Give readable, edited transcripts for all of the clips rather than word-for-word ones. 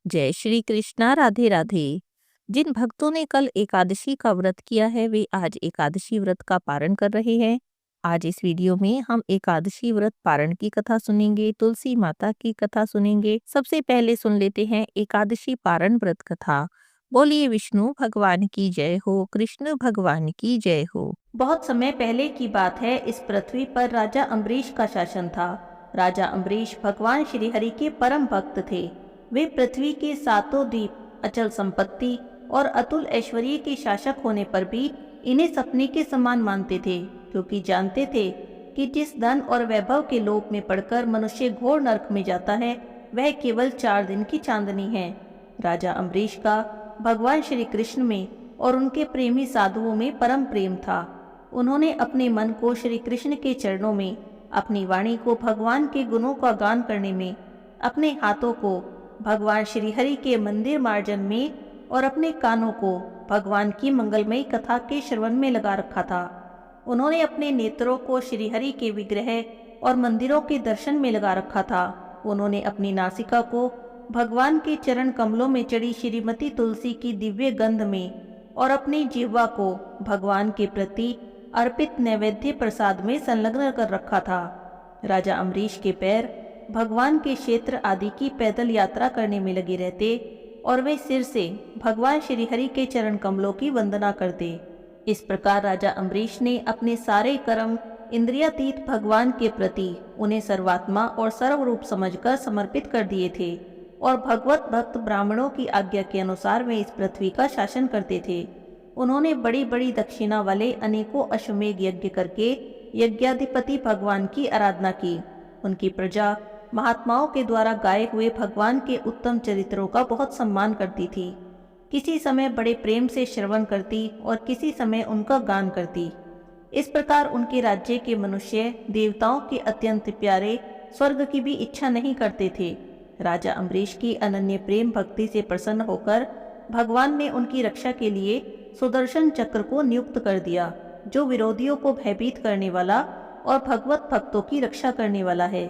जय श्री कृष्णा। राधे राधे। जिन भक्तों ने कल एकादशी का व्रत किया है वे आज एकादशी व्रत का पारण कर रहे हैं। आज इस वीडियो में हम एकादशी व्रत पारण की कथा सुनेंगे, तुलसी माता की कथा सुनेंगे। सबसे पहले सुन लेते हैं एकादशी पारण व्रत कथा। बोलिए विष्णु भगवान की जय हो, कृष्ण भगवान की जय हो। बहुत समय पहले की बात है। इस पृथ्वी पर राजा अम्बरीश का शासन था। राजा अम्बरीश भगवान श्री हरि के परम भक्त थे। वे पृथ्वी के सातों द्वीप, अचल संपत्ति और अतुल ऐश्वर्य के शासक होने पर भी इन्हें सपने के समान मानते थे, क्योंकि जानते थे कि जिस धन और वैभव के लोभ में पड़कर मनुष्य घोर नरक में जाता है, वह केवल 4 दिन की चांदनी है। राजा अम्बरीश का भगवान श्री कृष्ण में और उनके प्रेमी साधुओं में परम प्रेम था। उन्होंने अपने मन को श्री कृष्ण के चरणों में, अपनी वाणी को भगवान के गुणों का गान करने में, अपने हाथों को भगवान श्री हरि के मंदिर मार्जन में और अपने कानों को भगवान की मंगलमयी कथा के श्रवण में लगा रखा था। उन्होंने अपने नेत्रों को श्री हरि के विग्रह और मंदिरों के दर्शन में लगा रखा था। उन्होंने अपनी नासिका को भगवान के चरण कमलों में चढ़ी श्रीमती तुलसी की दिव्य गंध में और अपनी जिह्वा को भगवान के प्रति अर्पित नैवेद्य प्रसाद में संलग्न कर रखा था। राजा अम्बरीश के पैर भगवान के क्षेत्र आदि की पैदल यात्रा करने में लगे रहते और वे सिर से भगवान श्री हरि के चरण कमलों की वंदना करते। इस प्रकार राजा अम्बरीश ने अपने सारे कर्म इंद्रियातीत भगवान के प्रति उन्हें सर्वात्मा और सर्वरूप समझकर समर्पित कर दिए थे और भगवत भक्त ब्राह्मणों की आज्ञा के अनुसार वे इस पृथ्वी का शासन करते थे। उन्होंने बड़ी बड़ी दक्षिणा वाले अनेकों अश्वमेध यज्ञ करके यज्ञाधिपति भगवान की आराधना की। उनकी प्रजा महात्माओं के द्वारा गाए हुए भगवान के उत्तम चरित्रों का बहुत सम्मान करती थी। किसी समय बड़े प्रेम से श्रवण करती और किसी समय उनका गान करती। इस प्रकार उनके राज्य के मनुष्य देवताओं के अत्यंत प्यारे स्वर्ग की भी इच्छा नहीं करते थे। राजा अम्बरीश की अनन्य प्रेम भक्ति से प्रसन्न होकर भगवान ने उनकी रक्षा के लिए सुदर्शन चक्र को नियुक्त कर दिया, जो विरोधियों को भयभीत करने वाला और भगवत भक्तों की रक्षा करने वाला है।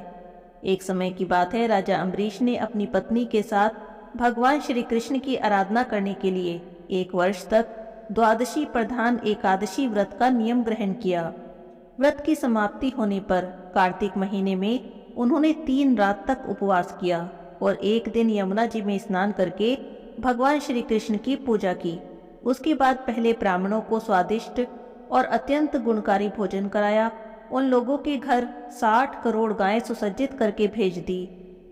एक समय की बात है, राजा अम्बरीश ने अपनी पत्नी के साथ भगवान श्री कृष्ण की आराधना करने के लिए 1 वर्ष तक द्वादशी प्रधान एकादशी व्रत का नियम ग्रहण किया। व्रत की समाप्ति होने पर कार्तिक महीने में उन्होंने 3 रात तक उपवास किया और एक दिन यमुना जी में स्नान करके भगवान श्री कृष्ण की पूजा की। उसके बाद पहले ब्राह्मणों को स्वादिष्ट और अत्यंत गुणकारी भोजन कराया। उन लोगों के घर 60 करोड़ गायें सुसज्जित करके भेज दी।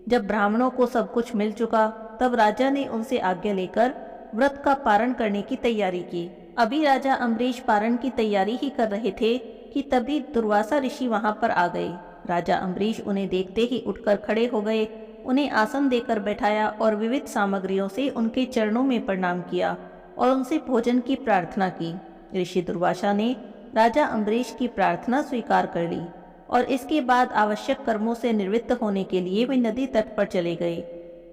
जब ब्राह्मणों को सब कुछ मिल चुका, तब राजा ने उनसे आज्ञा लेकर व्रत का पारण करने की तैयारी की। अभी राजा अम्बरीश पारण की तैयारी ही कर रहे थे कि तभी दुर्वासा ऋषि वहां पर आ गए। राजा अम्बरीश उन्हें देखते ही उठकर खड़े हो गए, उन्हें आसन देकर बैठाया और विविध सामग्रियों से उनके चरणों में प्रणाम किया और उनसे भोजन की प्रार्थना की। ऋषि दुर्वासा ने राजा अम्बरीश की प्रार्थना स्वीकार कर ली और इसके बाद आवश्यक कर्मों से निवृत्त होने के लिए वे नदी तट पर चले गए।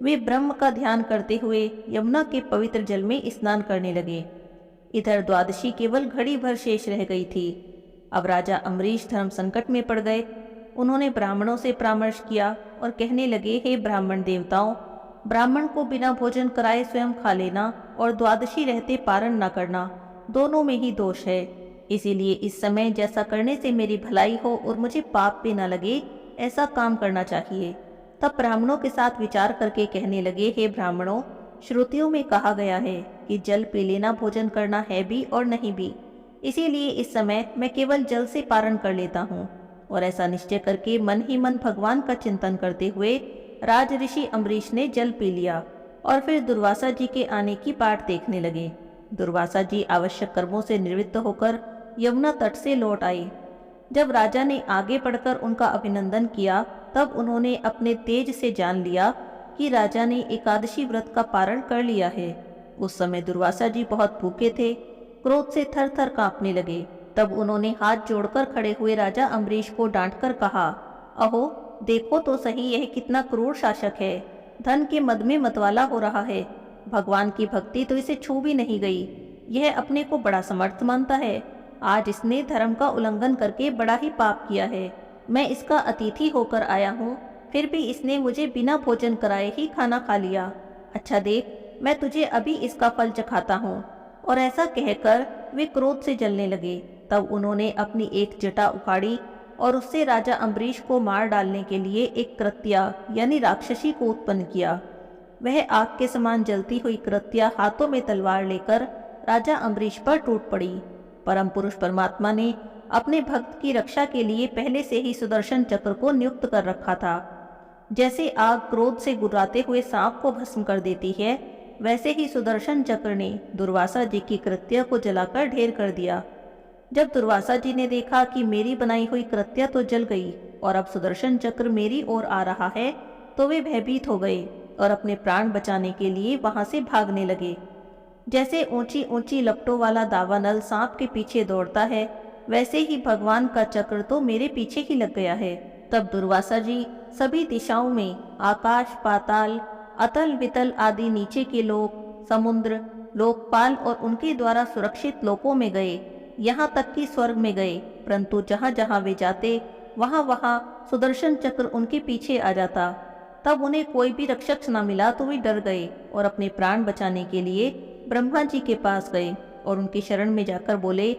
वे ब्रह्म का ध्यान करते हुए यमुना के पवित्र जल में स्नान करने लगे। इधर द्वादशी केवल घड़ी भर शेष रह गई थी। अब राजा अम्बरीश धर्म संकट में पड़ गए। उन्होंने ब्राह्मणों से परामर्श किया और कहने लगे, हे ब्राह्मण देवताओं, ब्राह्मण को बिना भोजन कराए स्वयं खा लेना और द्वादशी रहते पारण न करना, दोनों में ही दोष है। इसीलिए इस समय जैसा करने से मेरी भलाई हो और मुझे पाप भी न लगे, ऐसा काम करना चाहिए। तब ब्राह्मणों के साथ विचार करके कहने लगे, हे ब्राह्मणों, श्रुतियों में कहा गया है कि जल पी लेना भोजन करना है भी और नहीं भी। इसीलिए इस समय मैं केवल जल से पारण कर लेता हूँ। और ऐसा निश्चय करके मन ही मन भगवान का चिंतन करते हुए राज ऋषि अम्बरीश ने जल पी लिया और फिर दुर्वासा जी के आने की बाट देखने लगे। दुर्वासा जी आवश्यक कर्मों से निवृत्त होकर यमुना तट से लौट आए। जब राजा ने आगे बढ़कर उनका अभिनंदन किया, तब उन्होंने अपने तेज से जान लिया कि राजा ने एकादशी व्रत का पारण कर लिया है। उस समय दुर्वासा जी बहुत भूखे थे, क्रोध से थर थर कांपने लगे। तब उन्होंने हाथ जोड़कर खड़े हुए राजा अम्बरीश को डांटकर कहा, अहो देखो तो सही, यह कितना क्रूर शासक है। धन के मद में मतवाला हो रहा है। भगवान की भक्ति तो इसे छू भी नहीं गई। यह अपने को बड़ा समर्थ मानता है। आज इसने धर्म का उल्लंघन करके बड़ा ही पाप किया है। मैं इसका अतिथि होकर आया हूँ, फिर भी इसने मुझे बिना भोजन कराए ही खाना खा लिया। अच्छा देख, मैं तुझे अभी इसका फल चखाता हूँ। और ऐसा कहकर वे क्रोध से जलने लगे। तब उन्होंने अपनी एक जटा उखाड़ी और उससे राजा अम्बरीश को मार डालने के लिए एक कृत्या यानी राक्षसी को उत्पन्न किया। वह आग के समान जलती हुई कृत्या हाथों में तलवार लेकर राजा अम्बरीश पर टूट पड़ी। परम पुरुष परमात्मा ने अपने भक्त की रक्षा के लिए पहले से ही सुदर्शन चक्र को नियुक्त कर रखा था। जैसे आग क्रोध से गुर्राते हुए सांप को भस्म कर देती है, वैसे ही सुदर्शन चक्र ने दुर्वासा जी की कृत्या को जलाकर ढेर कर दिया। जब दुर्वासा जी ने देखा कि मेरी बनाई हुई कृत्या तो जल गई और अब सुदर्शन चक्र मेरी ओर आ रहा है, तो वे भयभीत हो गए और अपने प्राण बचाने के लिए वहां से भागने लगे। जैसे ऊंची ऊंची लपटों वाला दावानल सांप के पीछे दौड़ता है, वैसे ही भगवान का चक्र तो मेरे पीछे ही लग गया है। तब दुर्वासा जी सभी दिशाओं में आकाश, पाताल, अतल वितल आदि नीचे के लोक, समुद्र, लोकपाल और उनके द्वारा सुरक्षित लोकों में गए, यहाँ तक कि स्वर्ग में गए। परंतु जहाँ जहाँ वे जाते, वहाँ वहाँ सुदर्शन चक्र उनके पीछे आ जाता। तब उन्हें कोई भी रक्षक न मिला तो वे डर गए और अपने प्राण बचाने के लिए ब्रह्मा जी के पास गए और उनकी शरण में जाकर बोले,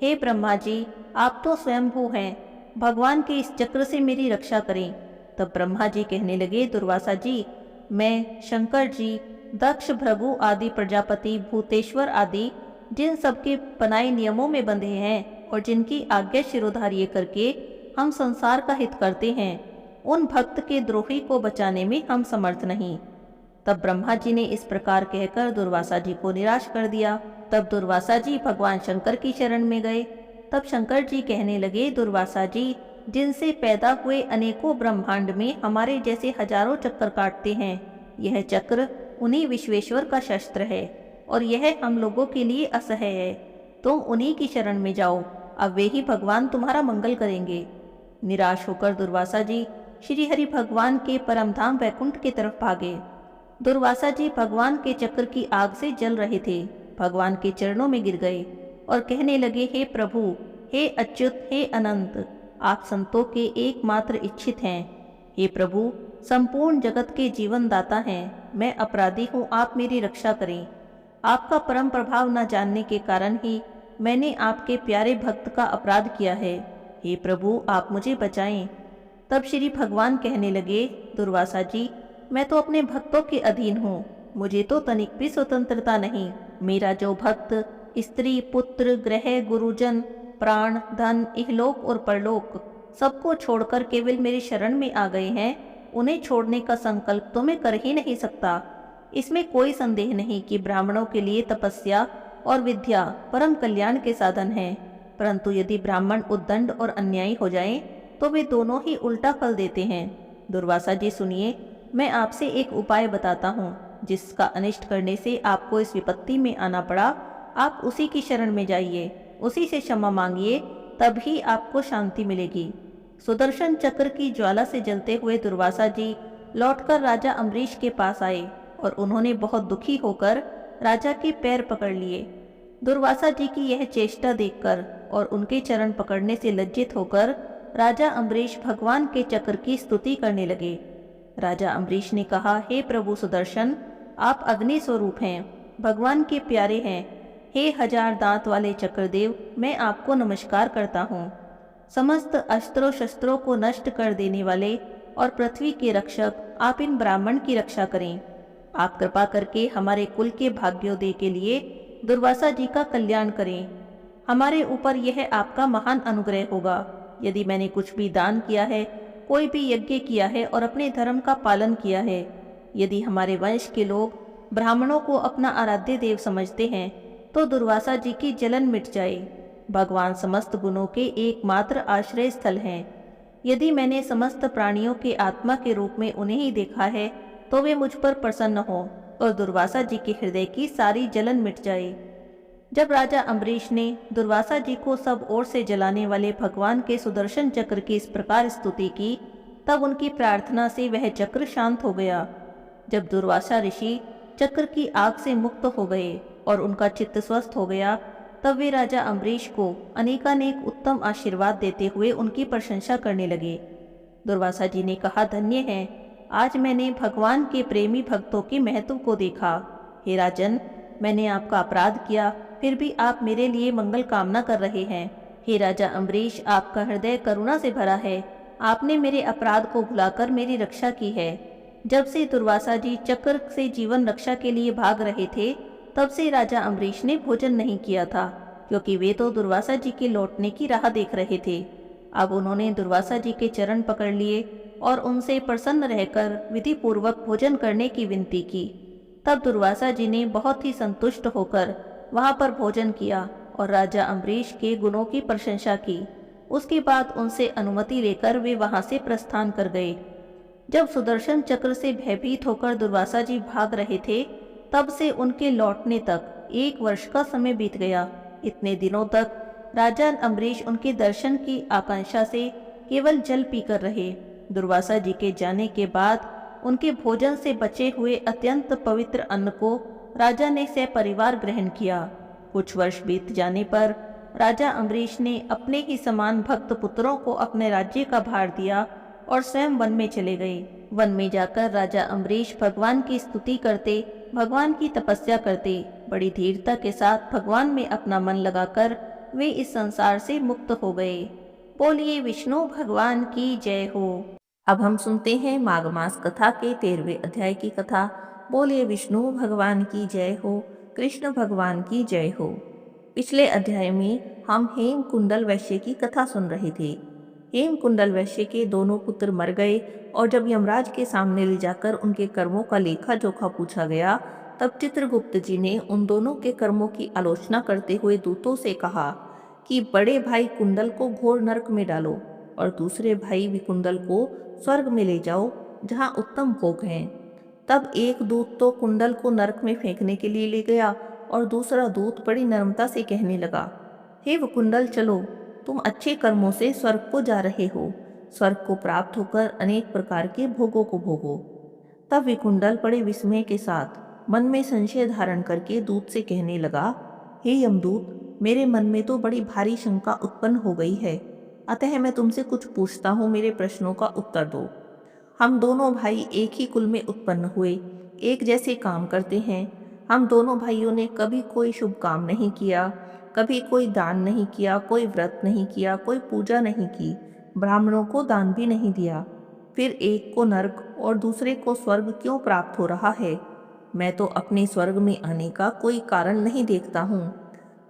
हे ब्रह्मा जी, आप तो स्वयंभू हैं, भगवान के इस चक्र से मेरी रक्षा करें। तब ब्रह्मा जी कहने लगे, दुर्वासा जी, मैं, शंकर जी, दक्ष, भृगु आदि प्रजापति, भूतेश्वर आदि जिन सबके बनाए नियमों में बंधे हैं और जिनकी आज्ञा शिरोधार्य करके हम संसार का हित करते हैं, उन भक्त के द्रोही को बचाने में हम समर्थ नहीं। तब ब्रह्मा जी ने इस प्रकार कहकर दुर्वासा जी को निराश कर दिया। तब दुर्वासा जी भगवान शंकर की शरण में गए। तब शंकर जी कहने लगे, दुर्वासा जी, जिनसे पैदा हुए अनेकों ब्रह्मांड में हमारे जैसे हजारों चक्कर काटते हैं, यह चक्र उन्हीं विश्वेश्वर का शस्त्र है और यह हम लोगों के लिए असह्य है। तुम उन्हीं की शरण में जाओ, अब वे ही भगवान तुम्हारा मंगल करेंगे। निराश होकर दुर्वासा जी श्री हरि भगवान के परमधाम वैकुंठ की तरफ भागे। दुर्वासा जी भगवान के चक्र की आग से जल रहे थे, भगवान के चरणों में गिर गए और कहने लगे, हे प्रभु, हे अच्युत, हे अनंत, आप संतों के एकमात्र इच्छित हैं। हे प्रभु, संपूर्ण जगत के जीवन दाता हैं, मैं अपराधी हूँ, आप मेरी रक्षा करें। आपका परम प्रभाव न जानने के कारण ही मैंने आपके प्यारे भक्त का अपराध किया है। हे प्रभु, आप मुझे बचाएं। तब श्री भगवान कहने लगे, दुर्वासा जी, मैं तो अपने भक्तों के अधीन हूँ, मुझे तो तनिक भी स्वतंत्रता नहीं। मेरा जो भक्त स्त्री, पुत्र, ग्रह, गुरुजन, प्राण, धन, इहलोक और परलोक सबको छोड़कर केवल मेरी शरण में आ गए हैं, उन्हें छोड़ने का संकल्प तो मैं कर ही नहीं सकता। इसमें कोई संदेह नहीं कि ब्राह्मणों के लिए तपस्या और विद्या परम कल्याण के साधन हैं, परंतु यदि ब्राह्मण उद्दंड और अन्यायी हो जाएं, तो वे दोनों ही उल्टा फल देते हैं। दुर्वासा जी सुनिए, मैं आपसे एक उपाय बताता हूँ, जिसका अनिष्ट करने से आपको इस विपत्ति में आना पड़ा। आप उसी की शरण में जाइए, उसी से क्षमा मांगिए, तब ही आपको शांति मिलेगी। सुदर्शन चक्र की ज्वाला से जलते हुए दुर्वासा जी लौटकर राजा अम्बरीश के पास आए और उन्होंने बहुत दुखी होकर राजा के पैर पकड़ लिए। दुर्वासा जी की यह चेष्टा देखकर और उनके चरण पकड़ने से लज्जित होकर राजा अम्बरीश भगवान के चक्र की स्तुति करने लगे। राजा अम्बरीश ने कहा, हे प्रभु सुदर्शन, आप अग्नि स्वरूप हैं, भगवान के प्यारे हैं। हे हजार दांत वाले चक्रदेव, मैं आपको नमस्कार करता हूँ। समस्त अस्त्रों शस्त्रों को नष्ट कर देने वाले और पृथ्वी के रक्षक, आप इन ब्राह्मण की रक्षा करें। आप कृपा करके हमारे कुल के भाग्योदय के लिए दुर्वासा जी का कल्याण करें। हमारे ऊपर यह आपका महान अनुग्रह होगा। यदि मैंने कुछ भी दान किया है, कोई भी यज्ञ किया है और अपने धर्म का पालन किया है, यदि हमारे वंश के लोग ब्राह्मणों को अपना आराध्य देव समझते हैं, तो दुर्वासा जी की जलन मिट जाए। भगवान समस्त गुणों के एकमात्र आश्रय स्थल हैं। यदि मैंने समस्त प्राणियों के आत्मा के रूप में उन्हें ही देखा है, तो वे मुझ पर प्रसन्न हो और दुर्वासा जी के हृदय की सारी जलन मिट जाए। जब राजा अम्बरीश ने दुर्वासा जी को सब ओर से जलाने वाले भगवान के सुदर्शन चक्र की इस प्रकार स्तुति की, तब उनकी प्रार्थना से वह चक्र शांत हो गया। जब दुर्वासा ऋषि चक्र की आग से मुक्त हो गए और उनका चित्त स्वस्थ हो गया, तब वे राजा अम्बरीश को अनेकानेक उत्तम आशीर्वाद देते हुए उनकी प्रशंसा करने लगे। दुर्वासा जी ने कहा, धन्य हैं आज मैंने भगवान के प्रेमी भक्तों के महत्व को देखा। हे राजन, मैंने आपका अपराध किया, फिर भी आप मेरे लिए मंगल कामना कर रहे हैं। हे राजा अम्बरीश, आपका हृदय करुणा से भरा है। आपने मेरे अपराध को भुलाकर मेरी रक्षा की है। जब से दुर्वासा जी चक्र से जीवन रक्षा के लिए भाग रहे थे, तब से राजा अम्बरीश ने भोजन नहीं किया था, क्योंकि वे तो दुर्वासा जी के लौटने की राह देख रहे थे। अब उन्होंने दुर्वासा जी के चरण पकड़ लिए और उनसे प्रसन्न रहकर विधि पूर्वक भोजन करने की विनती की। तब दुर्वासा जी ने बहुत ही संतुष्ट होकर वहां पर भोजन किया और राजा अम्बरीश के गुणों की प्रशंसा की। उसके बाद उनसे अनुमति लेकर वे वहां से प्रस्थान कर गए। जब सुदर्शन चक्र से भयभीत होकर दुर्वासा जी भाग रहे थे, तब से उनके लौटने तक 1 वर्ष का समय बीत गया। इतने दिनों तक राजा अम्बरीश उनके दर्शन की आकांक्षा से केवल जल पीकर रहे। दुर्वासा जी के जाने के बाद उनके भोजन से बचे हुए अत्यंत पवित्र अन्न को राजा ने सपरिवार ग्रहण किया। कुछ वर्ष बीत जाने पर राजा अम्बरीश ने अपने ही समान भक्त पुत्रों को अपने राज्य का भार दिया और स्वयं वन में चले गए। वन में जाकर राजा अम्बरीश भगवान की स्तुति करते, भगवान की तपस्या करते। बड़ी धीरता के साथ भगवान में अपना मन लगाकर वे इस संसार से मुक्त हो गए। बोलिए विष्णु भगवान की जय हो। अब हम सुनते हैं माघ मास कथा के 13वें अध्याय की कथा। बोलिए विष्णु भगवान की जय हो, कृष्ण भगवान की जय हो। पिछले अध्याय में हम हेम कुंडल वैश्य की कथा सुन रहे थे। हेम कुंडल वैश्य के दोनों पुत्र मर गए और जब यमराज के सामने ले जाकर उनके कर्मों का लेखा जोखा पूछा गया, तब चित्रगुप्त जी ने उन दोनों के कर्मों की आलोचना करते हुए दूतों से कहा कि बड़े भाई कुंडल को घोर नरक में डालो और दूसरे भाई विकुंडल को स्वर्ग में ले जाओ, जहाँ उत्तम भोग हैं। तब एक दूत तो कुंडल को नरक में फेंकने के लिए ले गया और दूसरा दूत बड़ी नम्रता से कहने लगा, हे विकुंडल, चलो, तुम अच्छे कर्मों से स्वर्ग को जा रहे हो। स्वर्ग को प्राप्त होकर अनेक प्रकार के भोगों को भोगो। तब विकुंडल बड़े विस्मय के साथ मन में संशय धारण करके दूत से कहने लगा, हे यमदूत, मेरे मन में तो बड़ी भारी शंका उत्पन्न हो गई है, अतः मैं तुमसे कुछ पूछता हूँ, मेरे प्रश्नों का उत्तर दो। हम दोनों भाई एक ही कुल में उत्पन्न हुए, एक जैसे काम करते हैं। हम दोनों भाइयों ने कभी कोई शुभ काम नहीं किया, कभी कोई दान नहीं किया, कोई व्रत नहीं किया, कोई पूजा नहीं की, ब्राह्मणों को दान भी नहीं दिया। फिर एक को नरक और दूसरे को स्वर्ग क्यों प्राप्त हो रहा है? मैं तो अपने स्वर्ग में आने का कोई कारण नहीं देखता हूँ।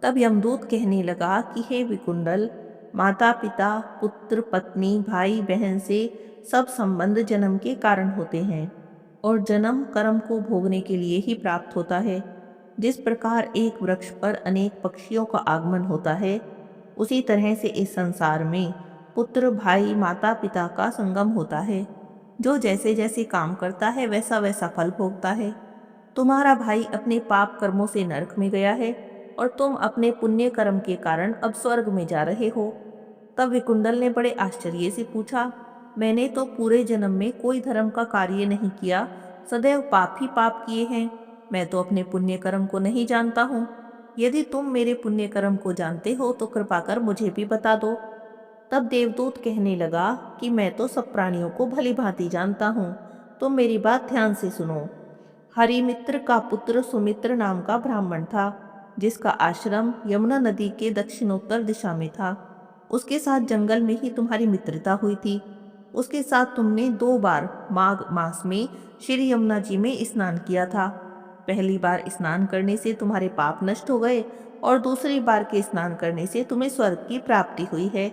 तब यमदूत कहने लगा कि हे विकुंडल, माता पिता, पुत्र पत्नी, भाई बहन से सब संबंध जन्म के कारण होते हैं और जन्म कर्म को भोगने के लिए ही प्राप्त होता है। जिस प्रकार एक वृक्ष पर अनेक पक्षियों का आगमन होता है, उसी तरह से इस संसार में पुत्र, भाई, माता पिता का संगम होता है। जो जैसे जैसे काम करता है वैसा वैसा फल भोगता है। तुम्हारा भाई अपने पाप कर्मों से नरक में गया है और तुम अपने पुण्य कर्म के कारण अब स्वर्ग में जा रहे हो। तब विकुंडल ने बड़े आश्चर्य से पूछा, मैंने तो पूरे जन्म में कोई धर्म का कार्य नहीं किया, सदैव पाप ही पाप किए हैं। मैं तो अपने पुण्य कर्म को नहीं जानता हूँ। यदि तुम मेरे पुण्य कर्म को जानते हो तो कृपा कर मुझे भी बता दो। तब देवदूत कहने लगा कि मैं तो सब प्राणियों को भली भांति जानता हूँ, तुम मेरी बात ध्यान से सुनो। हरिमित्र का पुत्र सुमित्र नाम का ब्राह्मण था, जिसका आश्रम यमुना नदी के दक्षिणोत्तर दिशा में था। उसके साथ जंगल में ही तुम्हारी मित्रता हुई थी। उसके साथ तुमने 2 बार माघ मास में श्री यमुना जी में स्नान किया था। पहली बार स्नान करने से तुम्हारे पाप नष्ट हो गए और दूसरी बार के स्नान करने से तुम्हें स्वर्ग की प्राप्ति हुई है।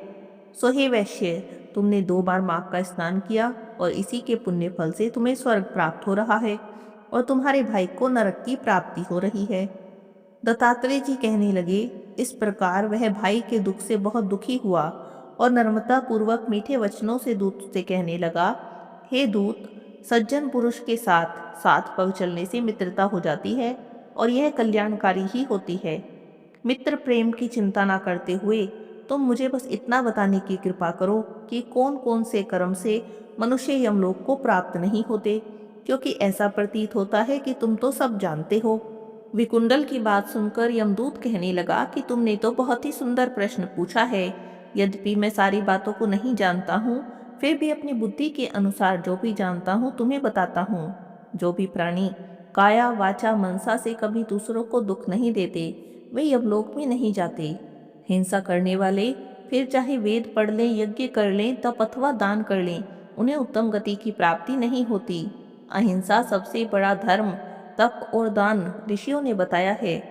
सो हे वैश्य, तुमने 2 बार माघ का स्नान किया और इसी के पुण्य फल से तुम्हें स्वर्ग प्राप्त हो रहा है और तुम्हारे भाई को नरक की प्राप्ति हो रही है। दत्तात्रेय जी कहने लगे, इस प्रकार वह भाई के दुख से बहुत दुखी हुआ और नम्रता पूर्वक मीठे वचनों से दूत से कहने लगा, हे दूत, सज्जन पुरुष के साथ साथ पग चलने से मित्रता हो जाती है और यह कल्याणकारी ही होती है। मित्र प्रेम की चिंता ना करते हुए तुम मुझे बस इतना बताने की कृपा करो कि कौन कौन से कर्म से मनुष्य यमलोक को प्राप्त नहीं होते, क्योंकि ऐसा प्रतीत होता है कि तुम तो सब जानते हो। विकुंडल की बात सुनकर यमदूत कहने लगा कि तुमने तो बहुत ही सुंदर प्रश्न पूछा है। यद्यपि मैं सारी बातों को नहीं जानता हूँ, फिर भी अपनी बुद्धि के अनुसार जो भी जानता हूँ तुम्हें बताता हूँ। जो भी प्राणी काया वाचा मनसा से कभी दूसरों को दुख नहीं देते, वे यमलोक में नहीं जाते। हिंसा करने वाले फिर चाहे वेद पढ़ लें, यज्ञ कर लें, तप अथवा दान कर लें, उन्हें उत्तम गति की प्राप्ति नहीं होती। अहिंसा सबसे बड़ा धर्म, तप और दान ऋषियों ने बताया है।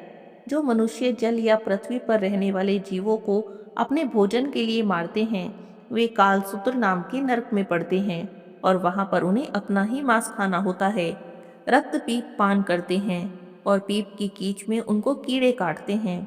जो मनुष्य जल या पृथ्वी पर रहने वाले जीवों को अपने भोजन के लिए मारते हैं, वे कालसूत्र नाम के नरक में पड़ते हैं और वहां पर उन्हें अपना ही मांस खाना होता है। रक्त पीप पान करते हैं और पीप की कीच में उनको कीड़े काटते हैं।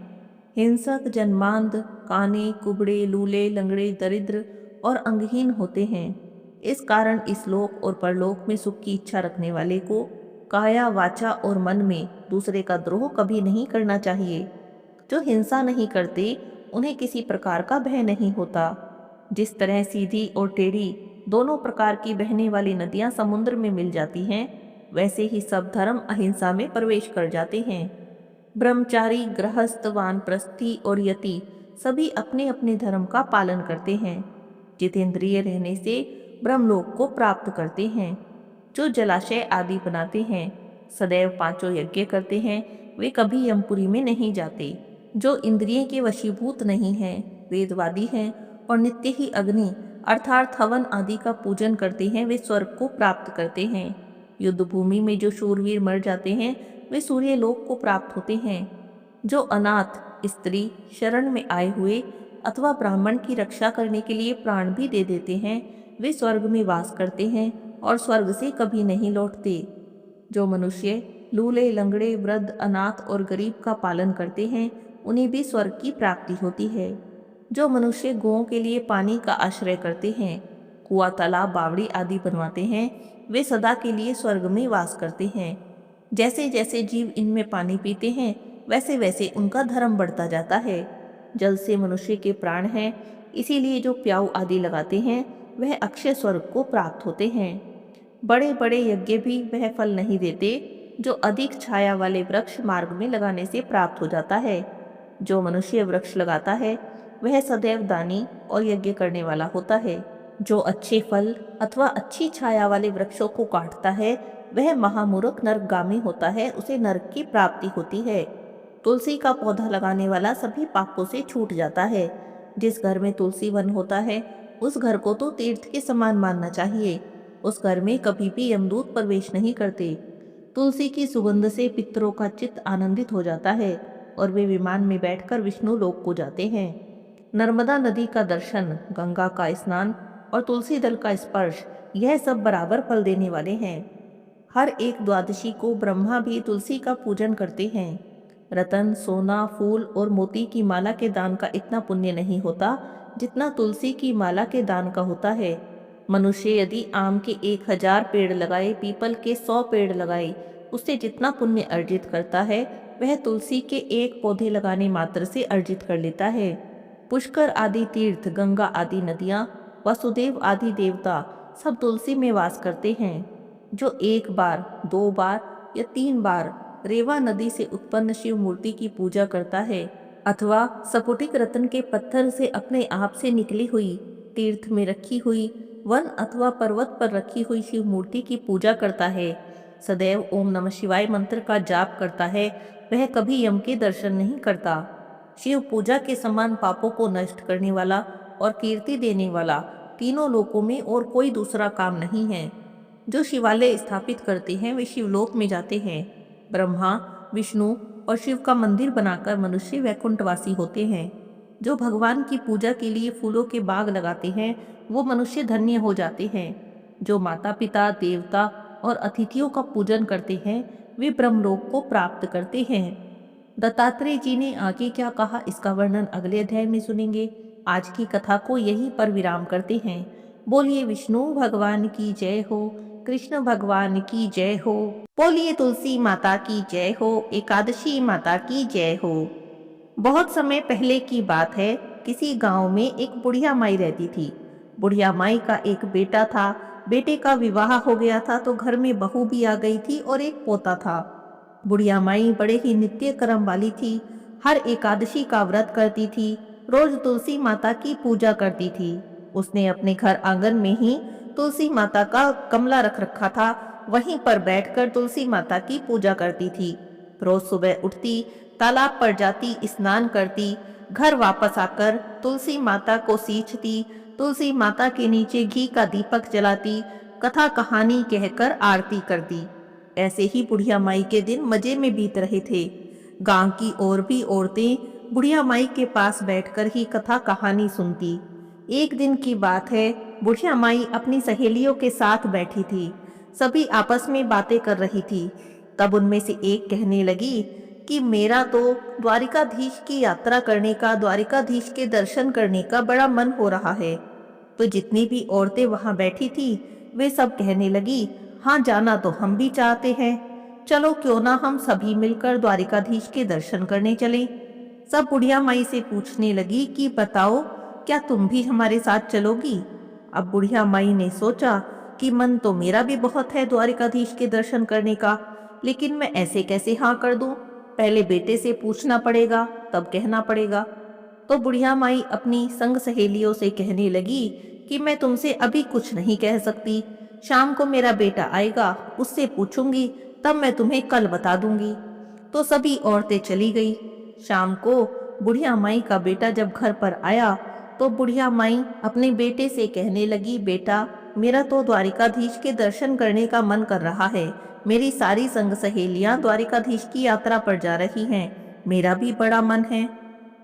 हिंसक जन्मांध, काने, कुबड़े, लूले, लंगड़े, दरिद्र और अंगहीन होते हैं। इस कारण इस लोक और परलोक में सुख की इच्छा रखने वाले को काया वाचा और मन में दूसरे का द्रोह कभी नहीं करना चाहिए। जो हिंसा नहीं करते, उन्हें किसी प्रकार का भय नहीं होता। जिस तरह सीधी और टेढ़ी दोनों प्रकार की बहने वाली नदियां समुद्र में मिल जाती हैं, वैसे ही सब धर्म अहिंसा में प्रवेश कर जाते हैं। ब्रह्मचारी, गृहस्थ, वानप्रस्थी और यति सभी अपने अपने धर्म का पालन करते हैं। जितेंद्रिय रहने से ब्रह्मलोक को प्राप्त करते हैं। जो जलाशय आदि बनाते हैं, सदैव पांचों यज्ञ करते हैं, वे कभी यमपुरी में नहीं जाते। जो इंद्रिय के वशीभूत नहीं हैं, वेदवादी हैं और नित्य ही अग्नि अर्थात हवन आदि का पूजन करते हैं, वे स्वर्ग को प्राप्त करते हैं। युद्ध भूमि में जो शूरवीर मर जाते हैं, वे सूर्य लोक को प्राप्त होते हैं। जो अनाथ, स्त्री, शरण में आए हुए अथवा ब्राह्मण की रक्षा करने के लिए प्राण भी दे देते हैं, वे स्वर्ग में वास करते हैं और स्वर्ग से कभी नहीं लौटते। जो मनुष्य लूले, लंगड़े, वृद्ध, अनाथ और गरीब का पालन करते हैं, उन्हें भी स्वर्ग की प्राप्ति होती है। जो मनुष्य गौओं के लिए पानी का आश्रय करते हैं, कुआं, तालाब, बावड़ी आदि बनवाते हैं, वे सदा के लिए स्वर्ग में वास करते हैं। जैसे जैसे जीव इनमें पानी पीते हैं, वैसे वैसे उनका धर्म बढ़ता जाता है। जल से मनुष्य के प्राण हैं, इसीलिए जो प्याऊ आदि लगाते हैं, वह अक्षय स्वर्ग को प्राप्त होते हैं। बड़े बड़े यज्ञ भी वह फल नहीं देते, जो अधिक छाया वाले वृक्ष मार्ग में लगाने से प्राप्त हो जाता है। जो मनुष्य वृक्ष लगाता है, वह सदैव दानी और यज्ञ करने वाला होता है। जो अच्छे फल अथवा अच्छी छाया वाले वृक्षों को काटता है, वह महामूर्ख नरकगामी होता है, उसे नरक की प्राप्ति होती है। तुलसी का पौधा लगाने वाला सभी पापों से छूट जाता है। जिस घर में तुलसी वन होता है, उस घर को तो तीर्थ के समान मानना चाहिए। उस घर में कभी भी यमदूत प्रवेश नहीं करते। तुलसी की सुगंध से पितरों का चित्त आनंदित हो जाता है और वे विमान में बैठकर विष्णु लोक को जाते हैं। नर्मदा नदी का दर्शन, गंगा का स्नान और तुलसी दल का स्पर्श, यह सब बराबर फल देने वाले हैं। हर एक द्वादशी को ब्रह्मा भी तुलसी का पूजन करते हैं। रतन, सोना, फूल और मोती की माला के दान का इतना पुण्य नहीं होता जितना तुलसी की माला के दान का होता है। मनुष्य यदि आम के 1000 पेड़ लगाए, पीपल के 100 पेड़ लगाए, उससे जितना पुण्य अर्जित करता है, वह तुलसी के एक पौधे लगाने मात्र से अर्जित कर लेता है। पुष्कर आदि तीर्थ, गंगा आदि नदियाँ, वसुदेव आदि देवता सब तुलसी में वास करते हैं। जो एक बार, 2 बार या 3 बार रेवा नदी से उत्पन्न शिव मूर्ति की पूजा करता है अथवा स्फटिक रत्न के पत्थर से अपने आप से निकली हुई, तीर्थ में रखी हुई, वन अथवा पर्वत पर रखी हुई शिव मूर्ति की पूजा करता है, सदैव ओम नमः शिवाय मंत्र का जाप करता है, वह कभी यम के दर्शन नहीं करता। शिव पूजा के समान पापों को नष्ट करने वाला और कीर्ति देने वाला तीनों लोकों में और कोई दूसरा काम नहीं है। जो शिवालय स्थापित करते हैं, वे शिवलोक में जाते हैं। ब्रह्मा, विष्णु और शिव का मंदिर बनाकर मनुष्य वैकुंठवासी होते हैं। जो भगवान की पूजा के लिए फूलों के बाग लगाते हैं, वो मनुष्य धन्य हो जाते हैं। जो माता पिता, देवता और अतिथियों का पूजन करते हैं, वे ब्रह्मलोक को प्राप्त करते हैं। दत्तात्रेय जी ने आगे क्या कहा, इसका वर्णन अगले अध्याय में सुनेंगे। आज की कथा को यहीं पर विराम करते हैं। बोलिए विष्णु भगवान की जय हो, कृष्ण भगवान की जय हो। बोलिए तुलसी माता की जय हो, एकादशी माता की जय हो। बहुत समय पहले की बात है। किसी गांव में एक बुढ़िया माई रहती थी। बुढ़िया माई का एक बेटा था। बेटे का विवाह हो गया था तो घर में बहू भी आ गई थी और एक पोता था। बुढ़िया माई बड़े ही नित्य कर्म वाली थी। हर एकादशी का व्रत करती थी। रोज तुलसी माता की पूजा करती थी। उसने अपने घर आंगन में ही तुलसी माता का गमला रख रखा था। वहीं पर बैठकर तुलसी माता की पूजा करती थी। रोज सुबह उठती, तालाब पर जाती, स्नान करती, घर वापस आकर तुलसी माता को सींचती, तुलसी माता के नीचे घी का दीपक जलाती, कथा कहानी कहकर आरती करती। ऐसे ही बुढ़िया माई के दिन मजे में बीत रहे थे। गांव की और भी औरतें बुढ़िया माई के पास बैठकर ही कथा कहानी सुनती। एक दिन की बात है, बुढ़िया माई अपनी सहेलियों के साथ बैठी थी। सभी आपस में बातें कर रही थी। तब उनमें से एक कहने लगी कि मेरा तो द्वारिकाधीश की यात्रा करने का, द्वारिकाधीश के दर्शन करने का बड़ा मन हो रहा है। तो जितनी भी औरतें वहां बैठी थी वे सब कहने लगी, हाँ जाना तो हम भी चाहते हैं, चलो क्यों ना हम सभी मिलकर द्वारिकाधीश के दर्शन करने चलें। सब बुढ़िया माई से पूछने लगी कि बताओ, क्या तुम भी हमारे साथ चलोगी? अब बुढ़िया माई ने सोचा कि मन तो मेरा भी बहुत है द्वारिकाधीश के दर्शन करने का, लेकिन मैं ऐसे कैसे हाँ कर दूं? पहले बेटे से पूछना पड़ेगा, तब कहना पड़ेगा। तो बुढ़िया माई अपनी संग सहेलियों से कहने लगी कि मैं तुमसे अभी कुछ नहीं कह सकती, शाम को मेरा बेटा आएगा, उससे पूछूंगी, तब मैं तुम्हें कल बता दूंगी। तो सभी औरतें चली गई। शाम को बुढ़िया माई का बेटा जब घर पर आया तो बुढ़िया माई अपने बेटे से कहने लगी, बेटा मेरा तो द्वारिकाधीश के दर्शन करने का मन कर रहा है। मेरी सारी संग सहेलियां द्वारिकाधीश की यात्रा पर जा रही हैं, मेरा भी बड़ा मन है।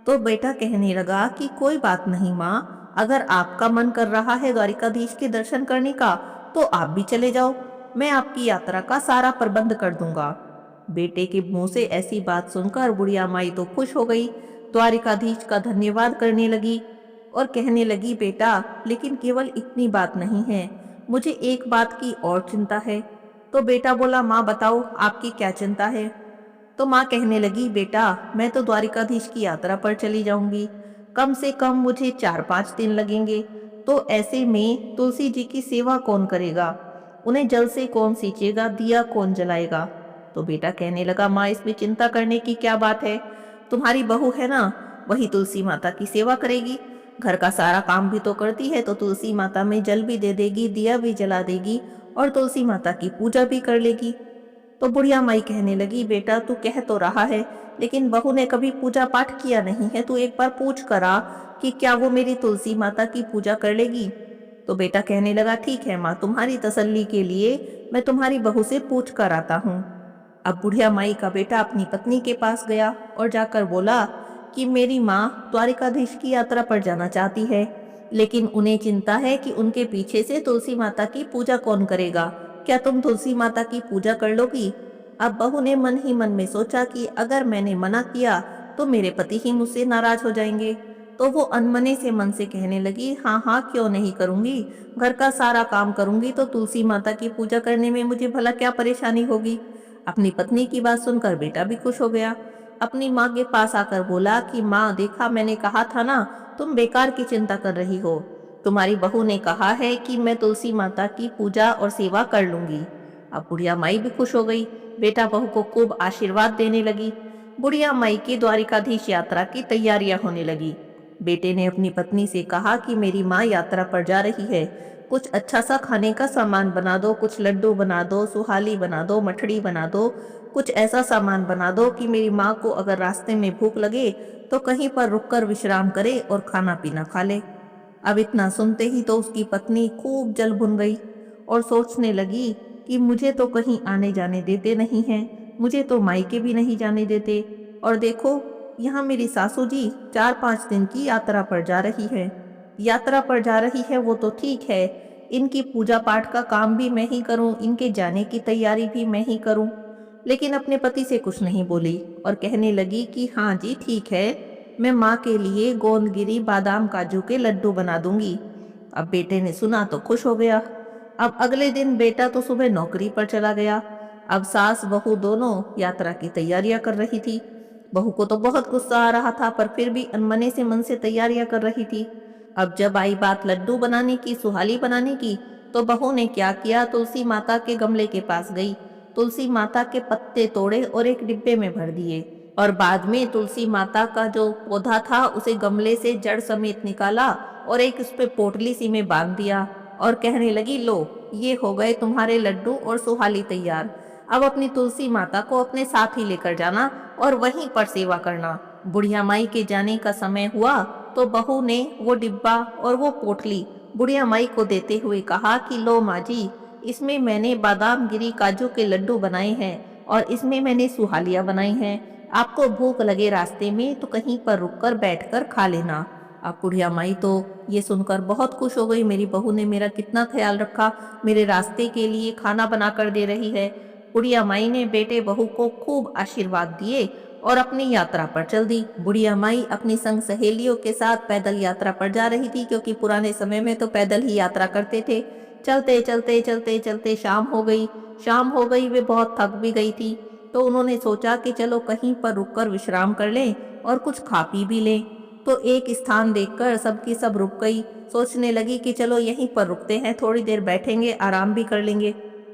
तो बेटा कहने लगा कि कोई बात नहीं माँ, अगर आपका मन कर रहा है द्वारिकाधीश के दर्शन करने का तो आप भी चले जाओ, मैं आपकी यात्रा का सारा प्रबंध कर दूंगा। बेटे के मुंह से ऐसी बात सुनकर बुढ़िया माई तो खुश हो गई, द्वारिकाधीश का धन्यवाद करने लगी और कहने लगी, बेटा लेकिन केवल इतनी बात नहीं है, मुझे एक बात की और चिंता है। तो बेटा बोला, माँ बताओ आपकी क्या चिंता है? तो माँ कहने लगी, बेटा मैं तो द्वारिकाधीश की यात्रा पर चली जाऊंगी, कम से कम मुझे 4-5 दिन लगेंगे। तो ऐसे में तुलसी जी की सेवा कौन करेगा, उन्हें जल से कौन सींचेगा, दिया कौन जलाएगा? तो बेटा कहने लगा, माँ इसमें चिंता करने की क्या बात है, तुम्हारी बहू है ना, वही तुलसी माता की सेवा करेगी, घर का सारा काम भी तो करती है, तो तुलसी माता में जल भी दे देगी, दिया भी जला देगी और तुलसी माता की पूजा भी कर लेगी। तो बुढ़िया माई कहने लगी, बेटा तू कह तो रहा है, लेकिन बहू ने कभी पूजा पाठ किया नहीं है, तू एक बार पूछ करा कि क्या वो मेरी तुलसी माता की पूजा कर लेगी। तो बेटा कहने लगा, ठीक है माँ, तुम्हारी तसल्ली के लिए मैं तुम्हारी बहू से पूछ कर आता हूँ। अब बुढ़िया माई का बेटा अपनी पत्नी के पास गया और जाकर बोला कि मेरी माँ द्वारिकाधीश की यात्रा पर जाना चाहती है, लेकिन उन्हें चिंता है कि उनके पीछे से तुलसी माता की पूजा कौन करेगा, क्या तुम तुलसी माता की पूजा कर लोगी? अब बहू ने मन ही मन में सोचा कि अगर मैंने मना किया तो मेरे पति ही मुझसे नाराज हो जाएंगे। तो वो अनमने से मन से कहने लगी, हाँ हाँ क्यों नहीं करूंगी, घर का सारा काम करूंगी तो तुलसी माता की पूजा करने में मुझे भला क्या परेशानी होगी। अपनी पत्नी की बात सुनकर बेटा भी खुश हो गया। अपनी माँ के पास आकर बोला कि माँ देखा, मैंने कहा था ना, तुम बेकार की चिंता कर रही हो, तुम्हारी बहू ने कहा है कि मैं तुलसी माता की पूजा और सेवा कर लूंगी। अब बुढ़िया माई भी खुश हो गई, बेटा बहू को खूब आशीर्वाद देने लगी। बुढ़िया माई की द्वारिकाधीश यात्रा की तैयारियां होने लगी। बेटे ने अपनी पत्नी से कहा कि मेरी माँ यात्रा पर जा रही है, कुछ अच्छा सा खाने का सामान बना दो, कुछ लड्डू बना दो, सुहाली बना दो, मठड़ी बना दो, कुछ ऐसा सामान बना दो कि मेरी माँ को अगर रास्ते में भूख लगे तो कहीं पर रुककर विश्राम करे और खाना पीना खा ले। अब इतना सुनते ही तो उसकी पत्नी खूब जल भुन गई और सोचने लगी कि मुझे तो कहीं आने जाने देते नहीं हैं, मुझे तो मायके भी नहीं जाने देते, और देखो यहाँ मेरी सासू जी 4-5 दिन की यात्रा पर जा रही है। यात्रा पर जा रही है वो तो ठीक है, इनकी पूजा पाठ का काम भी मैं ही करूं, इनके जाने की तैयारी भी मैं ही करूं। लेकिन अपने पति से कुछ नहीं बोली और कहने लगी कि हाँ जी ठीक है, मैं माँ के लिए गोंदगिरी बादाम काजू के लड्डू बना दूंगी। अब बेटे ने सुना तो खुश हो गया। अब अगले दिन बेटा तो सुबह नौकरी पर चला गया। अब सास बहू दोनों यात्रा की तैयारियां कर रही थी। बहू को तो बहुत गुस्सा आ रहा था, पर फिर भी अनमने से मन से तैयारियां कर रही थी। अब जब आई बात लड्डू बनाने की, सुहाली बनाने की, तो बहू ने क्या किया, तुलसी माता के गमले के पास गई, तुलसी माता के पत्ते तोड़े और एक डिब्बे में भर दिए और बाद में तुलसी माता का जो पौधा था उसे गमले से जड़ समेत निकाला और एक उस पे पोटली सी में बांध दिया और कहने लगी, लो ये हो गए तुम्हारे लड्डू और सुहाली तैयार। अब अपनी तुलसी माता को अपने साथ ही लेकर जाना और वहीं पर सेवा करना। बुढ़िया माई के जाने का समय हुआ तो बहू ने वो डिब्बा और वो पोटली बुढ़िया माई को देते हुए कहा कि लो माँ जी, इसमें मैंने बादाम गिरी काजू के लड्डू बनाए हैं और इसमें मैंने सुहालियाँ बनाई हैं। आपको भूख लगे रास्ते में तो कहीं पर रुककर बैठकर खा लेना। अब बुढ़िया माई तो ये सुनकर बहुत खुश हो गई, मेरी बहू ने मेरा कितना ख्याल रखा, मेरे रास्ते के लिए खाना बना कर दे रही है। बुढ़िया माई ने बेटे बहू को खूब आशीर्वाद दिए और अपनी यात्रा पर चल दी। बुढ़िया माई अपनी संग सहेलियों के साथ पैदल यात्रा पर जा रही थी, क्योंकि पुराने समय में तो पैदल ही यात्रा करते थे। चलते चलते चलते चलते शाम हो गई। शाम हो गई, वे बहुत थक भी गई थी, तो उन्होंने सोचा कि चलो कहीं पर रुककर विश्राम कर लें और कुछ खा पी भी लें। तो एक स्थान देखकर सबकी सब रुक गई। सोचने लगी कि चलो यहीं पर रुकते हैं, थोड़ी देर बैठेंगे, आराम भी कर लेंगे।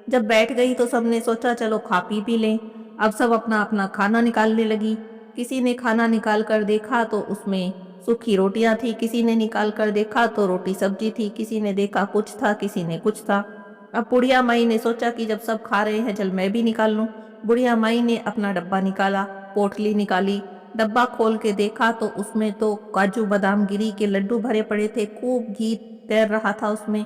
जब बैठ गई तो सबने सोचा चलो खा पी भी लें। अब सब अपना अपना खाना निकालने लगी। किसी ने खाना निकाल कर देखा तो उसमें सूखी रोटियां थी, किसी ने निकाल कर देखा तो रोटी सब्जी थी, किसी ने देखा कुछ था, किसी ने कुछ था। अब बुढ़िया माई ने सोचा कि जब सब खा रहे हैं चल मैं भी निकाल लूं। बुढ़िया माई ने अपना डब्बा निकाला, पोटली निकाली, डब्बा खोल के देखा तो उसमें तो काजू बादाम गिरी के लड्डू भरे पड़े थे, खूब घी तैर रहा था उसमें।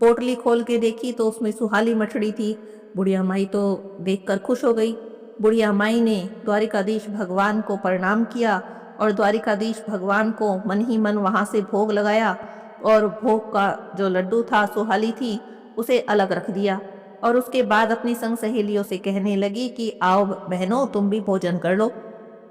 पोटली खोल के देखी तो उसमें सुहाली मछली थी। बुढ़िया माई तो देखकर खुश हो गई। बुढ़िया माई ने द्वारिकाधीश भगवान को प्रणाम किया और द्वारिकाधीश भगवान को मन ही मन वहां से भोग लगाया और भोग का जो लड्डू था, सुहाली थी, उसे अलग रख दिया। और उसके बाद अपनी संग सहेलियों से कहने लगी कि आओ बहनों, तुम भी भोजन कर लो।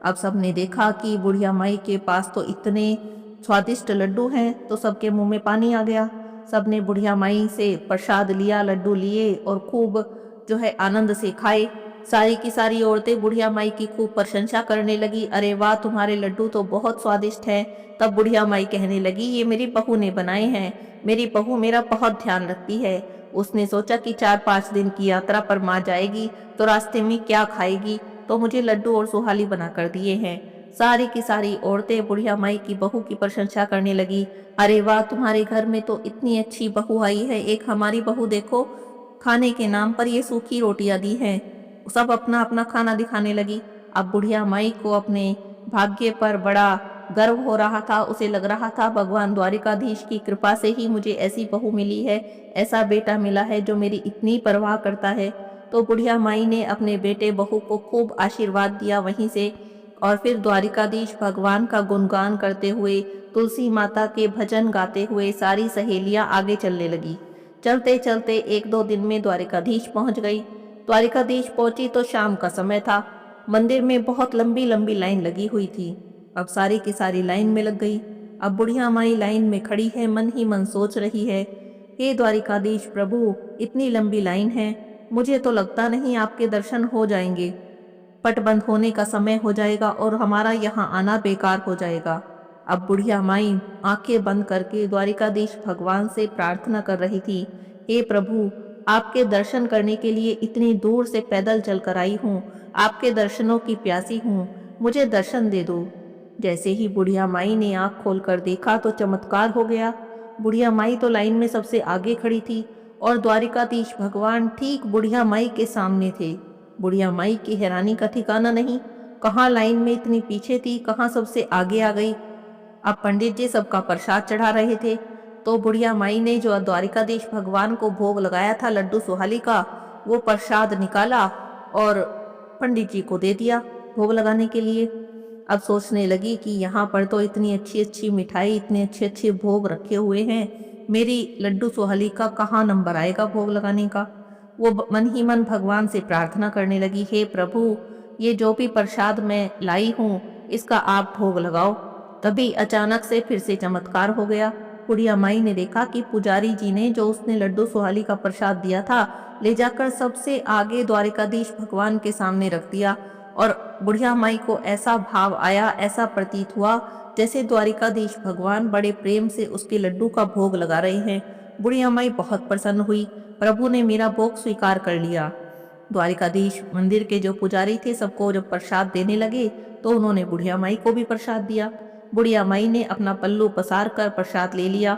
अब सबने देखा कि बुढ़िया माई के पास तो इतने स्वादिष्ट लड्डू हैं, तो सबके मुंह में पानी आ गया। सबने बुढ़िया माई से प्रसाद लिया, लड्डू लिए और खूब जो है आनंद से खाए। सारी की सारी औरतें बुढ़िया माई की खूब प्रशंसा करने लगी, अरे वाह तुम्हारे लड्डू तो बहुत स्वादिष्ट हैं। तब बुढ़िया माई कहने लगी, ये मेरी बहू ने बनाए हैं, मेरी बहू मेरा बहुत ध्यान रखती है। उसने सोचा कि 4-5 दिन की यात्रा पर माँ जाएगी तो रास्ते में क्या खाएगी, तो मुझे लड्डू और सुहाली बना कर दिए हैं। सारी की सारी औरतें बुढ़िया माई की बहू की प्रशंसा करने लगी, अरे वाह तुम्हारे घर में तो इतनी अच्छी बहू आई है, एक हमारी बहू देखो, खाने के नाम पर ये सूखी रोटियां दी हैं। सब अपना अपना खाना दिखाने लगी। अब बुढ़िया माई को अपने भाग्य पर बड़ा गर्व हो रहा था। उसे लग रहा था भगवान द्वारिकाधीश की कृपा से ही मुझे ऐसी बहू मिली है, ऐसा बेटा मिला है जो मेरी इतनी परवाह करता है। तो बुढ़िया माई ने अपने बेटे बहू को खूब आशीर्वाद दिया वहीं से, और फिर द्वारिकाधीश भगवान का गुणगान करते हुए, तुलसी माता के भजन गाते हुए सारी सहेलियां आगे चलने लगी। चलते चलते 1-2 दिन में द्वारिकाधीश पहुंच गई। द्वारिकाधीश पहुंची तो शाम का समय था। मंदिर में बहुत लंबी लंबी लाइन लगी हुई थी। अब सारी की सारी लाइन में लग गई। अब बुढ़िया माई लाइन में खड़ी है, मन ही मन सोच रही है, हे द्वारिकाधीश प्रभु, इतनी लंबी लाइन है, मुझे तो लगता नहीं आपके दर्शन हो जाएंगे। पट बंद होने का समय हो जाएगा और हमारा यहाँ आना बेकार हो जाएगा। अब बुढ़िया माई आंखें बंद करके द्वारिकाधीश भगवान से प्रार्थना कर रही थी, हे प्रभु, आपके दर्शन करने के लिए इतनी दूर से पैदल चलकर आई हूँ, आपके दर्शनों की प्यासी हूँ, मुझे दर्शन दे दो। जैसे ही बुढ़िया माई ने आंख खोलकर देखा तो चमत्कार हो गया। बुढ़िया माई तो लाइन में सबसे आगे खड़ी थी और द्वारिकाधीश भगवान ठीक बुढ़िया माई के सामने थे। बुढ़िया माई की हैरानी का ठिकाना नहीं, कहाँ लाइन में इतनी पीछे थी, कहाँ सबसे आगे आ गई। अब पंडित जी सबका प्रसाद चढ़ा रहे थे, तो बुढ़िया माई ने जो द्वारिकाधीश भगवान को भोग लगाया था लड्डू सुहाली का, वो प्रसाद निकाला और पंडित जी को दे दिया भोग लगाने के लिए। अब सोचने लगी कि यहाँ पर तो इतनी अच्छी अच्छी मिठाई, इतने अच्छे अच्छे भोग रखे हुए हैं, मेरी लड्डू सुहाली का कहाँ नंबर आएगा भोग लगाने का। वो मन ही मन भगवान से प्रार्थना करने लगी, हे प्रभु, ये जो भी प्रसाद मैं लाई हूँ इसका आप भोग लगाओ। तभी अचानक से फिर से चमत्कार हो गया। बुढ़िया माई ने देखा कि पुजारी जी ने जो उसने लड्डू सुहाली का प्रसाद दिया था, ले जाकर सबसे आगे द्वारिकाधीश भगवान के सामने रख दिया। और बुढ़िया माई को ऐसा भाव आया, ऐसा प्रतीत हुआ जैसे द्वारिकाधीश भगवान बड़े प्रेम से उसके लड्डू का भोग लगा रहे हैं। बुढ़िया माई बहुत प्रसन्न हुई, प्रभु ने मेरा भोग स्वीकार कर लिया। द्वारिकाधीश मंदिर के जो पुजारी थे सबको जब प्रसाद देने लगे तो उन्होंने बुढ़िया माई को भी प्रसाद दिया। बुढ़िया माई ने अपना पल्लू पसार कर प्रसाद ले लिया।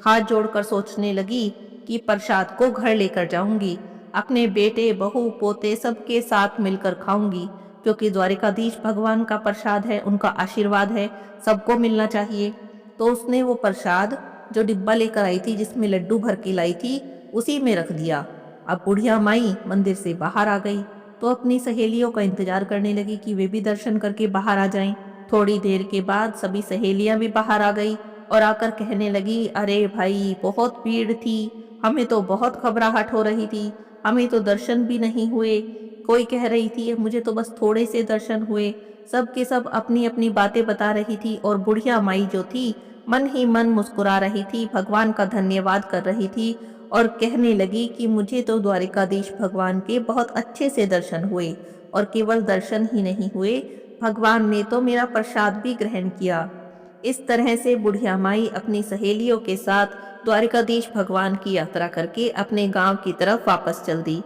हाथ जोड़कर सोचने लगी कि प्रसाद को घर लेकर जाऊंगी, अपने बेटे बहू पोते सबके साथ मिलकर खाऊंगी, क्योंकि द्वारिकाधीश भगवान का प्रसाद है, उनका आशीर्वाद है, सबको मिलना चाहिए। तो उसने वो प्रसाद जो डिब्बा लेकर आई थी, जिसमें लड्डू भर के लाई थी, उसी में रख दिया। अब बुढ़िया माई मंदिर से बाहर आ गई तो अपनी सहेलियों का इंतजार करने लगी कि वे भी दर्शन करके बाहर आ जाएं। थोड़ी देर के बाद सभी सहेलियां भी बाहर आ गई और आकर कहने लगी, अरे भाई बहुत भीड़ थी, हमें तो बहुत घबराहट हो रही थी, हमें तो दर्शन भी नहीं हुए। कोई कह रही थी मुझे तो बस थोड़े से दर्शन हुए। सब के सब अपनी अपनी बातें बता रही थी और बुढ़िया माई जो थी मन ही मन मुस्कुरा रही थी, भगवान का धन्यवाद कर रही थी और कहने लगी कि मुझे तो द्वारिकाधीश भगवान के बहुत अच्छे से दर्शन हुए, और केवल दर्शन ही नहीं हुए, भगवान ने तो मेरा प्रसाद भी ग्रहण किया। इस तरह से बुढ़िया माई अपनी सहेलियों के साथ द्वारिकाधीश भगवान की यात्रा करके अपने गांव की तरफ वापस चल दी।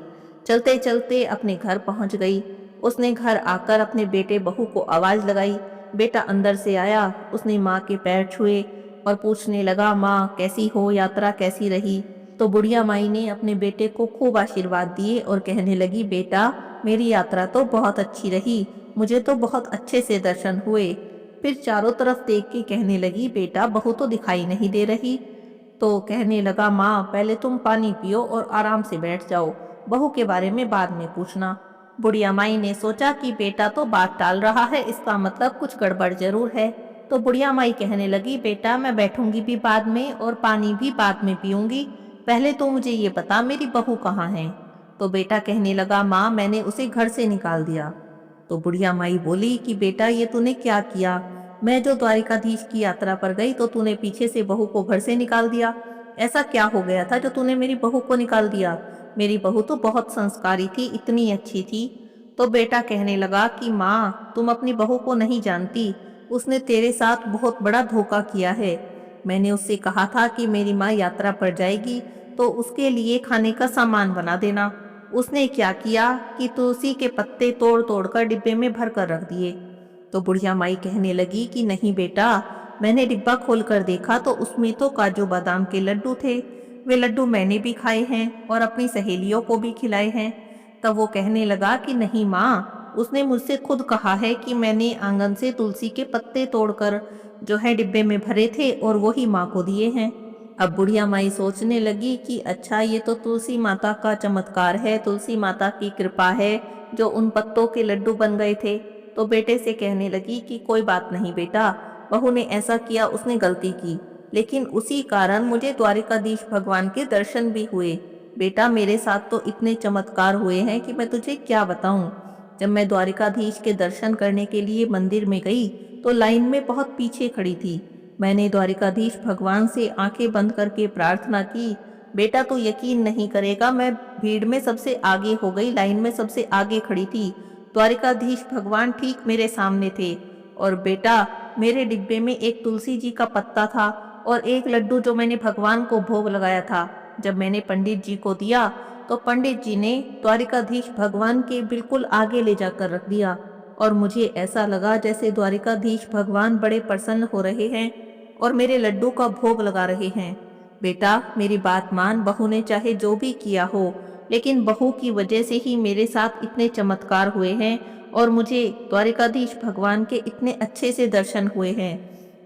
चलते चलते अपने घर पहुंच गई। उसने घर आकर अपने बेटे बहू को आवाज लगाई। बेटा अंदर से आया, उसने माँ के पैर छुए और पूछने लगा, माँ कैसी हो, यात्रा कैसी रही। तो बुढ़िया माई ने अपने बेटे को खूब आशीर्वाद दिए और कहने लगी, बेटा मेरी यात्रा तो बहुत अच्छी रही, मुझे तो बहुत अच्छे से दर्शन हुए। फिर चारों तरफ देख के कहने लगी, बेटा बहू तो दिखाई नहीं दे रही। तो कहने लगा, माँ पहले तुम पानी पियो और आराम से बैठ जाओ, बहू के बारे में बाद में पूछना। बुढ़िया माई ने सोचा कि बेटा तो बात टाल रहा है, इसका मतलब कुछ गड़बड़ जरूर है। तो बुढ़िया माई कहने लगी, बेटा मैं बैठूंगी भी बाद में और पानी भी बाद में पीऊंगी, पहले तो मुझे ये बता मेरी बहू कहाँ है। तो बेटा कहने लगा, माँ मैंने उसे घर से निकाल दिया। तो बुढ़िया माई बोली कि बेटा ये तूने क्या किया, मैं जो द्वारिकाधीश की यात्रा पर गई तो तूने पीछे से बहू को घर से निकाल दिया, ऐसा क्या हो गया था जो तूने मेरी बहू को निकाल दिया, मेरी बहू तो बहुत संस्कारी थी, इतनी अच्छी थी। तो बेटा कहने लगा कि माँ तुम अपनी बहू को नहीं जानती, उसने तेरे साथ बहुत बड़ा धोखा किया है। मैंने उससे कहा था कि मेरी माँ यात्रा पर जाएगी तो उसके लिए खाने का सामान बना देना, उसने क्या किया कि तुलसी के पत्ते तोड़ तोड़ कर डिब्बे में भर कर रख दिए। तो बुढ़िया माई कहने लगी कि नहीं बेटा, मैंने डिब्बा खोल कर देखा तो उसमें तो काजू बादाम के लड्डू थे, वे लड्डू मैंने भी खाए हैं और अपनी सहेलियों को भी खिलाए हैं। तब वो कहने लगा कि नहीं माँ, उसने मुझसे खुद कहा है कि मैंने आंगन से तुलसी के पत्ते तोड़कर जो है डिब्बे में भरे थे और वही माँ को दिए हैं। अब बुढ़िया माई सोचने लगी कि अच्छा ये तो तुलसी माता का चमत्कार है, तुलसी माता की कृपा है जो उन पत्तों के लड्डू बन गए थे। तो बेटे से कहने लगी कि कोई बात नहीं बेटा, बहू ने ऐसा किया, उसने गलती की, लेकिन उसी कारण मुझे द्वारिकाधीश भगवान के दर्शन भी हुए। बेटा मेरे साथ तो इतने चमत्कार हुए हैं कि मैं तुझे क्या बताऊं। जब मैं द्वारिकाधीश के दर्शन करने के लिए मंदिर में गई तो लाइन में बहुत पीछे खड़ी थी। मैंने द्वारिकाधीश भगवान से आंखें बंद करके प्रार्थना की। बेटा तो यकीन नहीं करेगा, मैं भीड़ में सबसे आगे हो गई, लाइन में सबसे आगे खड़ी थी। द्वारिकाधीश भगवान ठीक मेरे सामने थे और बेटा मेरे डिब्बे में एक तुलसी जी का पत्ता था और एक लड्डू जो मैंने भगवान को भोग लगाया था। जब मैंने पंडित जी को दिया तो पंडित जी ने द्वारिकाधीश भगवान के बिल्कुल आगे ले जाकर रख दिया और मुझे ऐसा लगा जैसे द्वारिकाधीश भगवान बड़े प्रसन्न हो रहे हैं और मेरे लड्डू का भोग लगा रहे हैं। बेटा मेरी बात मान, बहू ने चाहे जो भी किया हो, लेकिन बहू की वजह से ही मेरे साथ इतने चमत्कार हुए हैं और मुझे द्वारिकाधीश भगवान के इतने अच्छे से दर्शन हुए हैं।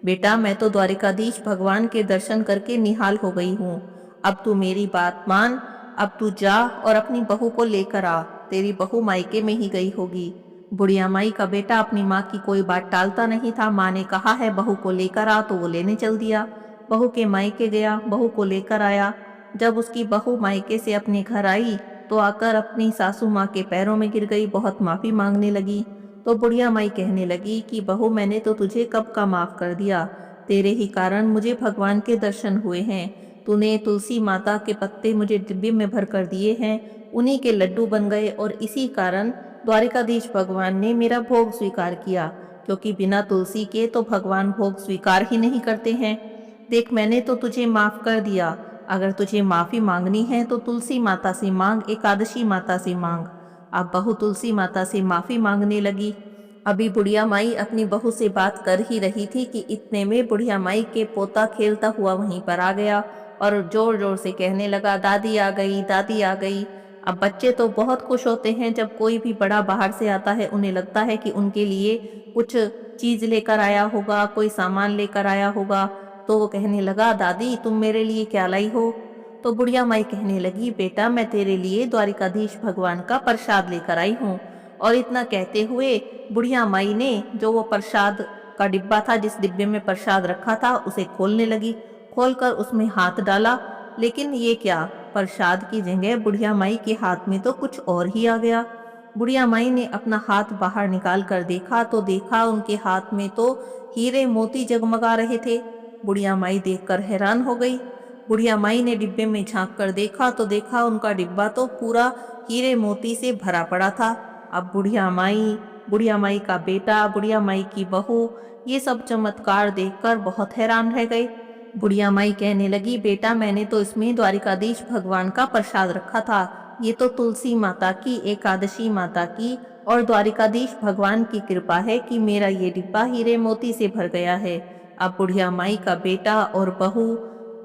बेटा मैं तो द्वारिकाधीश भगवान के दर्शन करके निहाल हो गई हूँ। अब तू मेरी बात मान, अब तू जा और अपनी बहू को लेकर आ, तेरी बहू मायके में ही गई होगी। बुढ़िया माई का बेटा अपनी माँ की कोई बात टालता नहीं था। माँ ने कहा है बहू को लेकर आ तो वो लेने चल दिया। बहू के मायके गया, बहू को लेकर आया। जब उसकी बहू मायके से अपने घर आई तो आकर अपनी सासू माँ के पैरों में गिर गई, बहुत माफी मांगने लगी। तो बुढ़िया माई कहने लगी कि बहू मैंने तो तुझे कब का माफ कर दिया, तेरे ही कारण मुझे भगवान के दर्शन हुए हैं। तूने तुलसी माता के पत्ते मुझे डिब्बे में भर कर दिए हैं, उन्हीं के लड्डू बन गए और इसी कारण द्वारिकाधीश भगवान ने मेरा भोग स्वीकार किया, क्योंकि बिना तुलसी के तो भगवान भोग स्वीकार ही नहीं करते हैं। देख मैंने तो तुझे माफ कर दिया, अगर तुझे माफी मांगनी है तो तुलसी माता से मांग, एकादशी माता से मांग। अब बहू तुलसी माता से माफी मांगने लगी। अभी बुढ़िया माई अपनी बहू से बात कर ही रही थी कि इतने में बुढ़िया माई के पोता खेलता हुआ वहीं पर आ गया और जोर जोर से कहने लगा, दादी आ गई, दादी आ गई। अब बच्चे तो बहुत खुश होते हैं जब कोई भी बड़ा बाहर से आता है, उन्हें लगता है कि उनके लिए कुछ चीज लेकर आया होगा, कोई सामान लेकर आया होगा। तो वो कहने लगा, दादी तुम मेरे लिए क्या लाई हो? तो बुढ़िया माई कहने लगी, बेटा मैं तेरे लिए द्वारिकाधीश भगवान का प्रसाद लेकर आई हूँ। और इतना कहते हुए बुढ़िया माई ने जो वो प्रसाद का डिब्बा था, जिस डिब्बे में प्रसाद रखा था, उसे खोलने लगी। खोलकर उसमें हाथ डाला, लेकिन ये क्या, प्रसाद की जगह बुढ़िया माई के हाथ में तो कुछ और ही आ गया। बुढ़िया माई ने अपना हाथ बाहर निकाल कर देखा तो देखा उनके हाथ में तो हीरे मोती जगमगा रहे थे। बुढ़िया माई देखकर हैरान हो गई। बुढ़िया माई ने डिब्बे में झांक कर देखा तो देखा उनका डिब्बा तो पूरा हीरे मोती से भरा पड़ा था। अब बुढ़िया माई का बेटा, बुढ़िया माई की बहू, ये सब चमत्कार देखकर बहुत हैरान रह गए। बुढ़िया माई कहने लगी, बेटा मैंने तो इसमें द्वारिकाधीश भगवान का प्रसाद रखा था। ये तो तुलसी माता की, एकादशी माता की और द्वारिकाधीश भगवान की कृपा है कि मेरा ये डिब्बा हीरे मोती से भर गया है। अब बुढ़िया माई का बेटा और बहू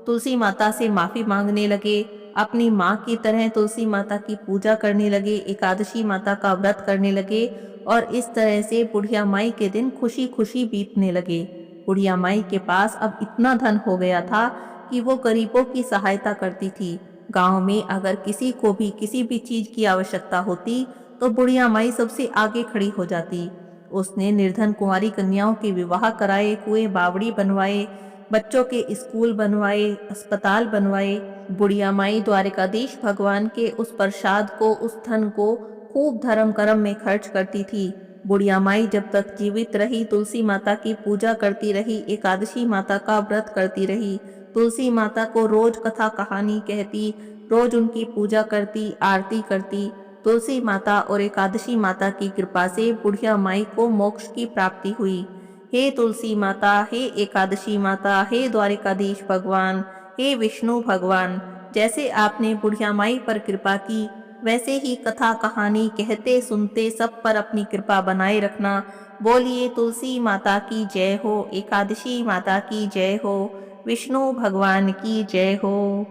तुलसी माता से माफी मांगने लगे, अपनी माँ की तरह तुलसी माता की पूजा करने लगे, एकादशी माता का व्रत करने लगे और इस तरह से बुढ़िया माई के दिन खुशी खुशी बीतने लगे। बुढ़िया माई के पास अब इतना धन हो गया था कि वो गरीबों की सहायता करती थी। गांव में अगर किसी को भी किसी भी चीज की आवश्यकता होती तो बुढ़िया माई सबसे आगे खड़ी हो जाती। उसने निर्धन कुंवारी कन्याओं के विवाह कराए, कुएं बावड़ी बनवाए, बच्चों के स्कूल बनवाए, अस्पताल बनवाए। बुढ़िया माई द्वारिकाधीश भगवान के उस प्रसाद को, उस धन को खूब धर्म कर्म में खर्च करती थी। बुढ़िया माई जब तक जीवित रही तुलसी माता की पूजा करती रही, एकादशी माता का व्रत करती रही, तुलसी माता को रोज कथा कहानी कहती, रोज उनकी पूजा करती, आरती करती। तुलसी माता और एकादशी माता की कृपा से बुढ़िया माई को मोक्ष की प्राप्ति हुई। हे तुलसी माता, हे एकादशी माता, हे द्वारिकाधीश भगवान, हे विष्णु भगवान, जैसे आपने बुढ़िया माई पर कृपा की, वैसे ही कथा कहानी कहते सुनते सब पर अपनी कृपा बनाए रखना। बोलिए तुलसी माता की जय हो, एकादशी माता की जय हो, विष्णु भगवान की जय हो।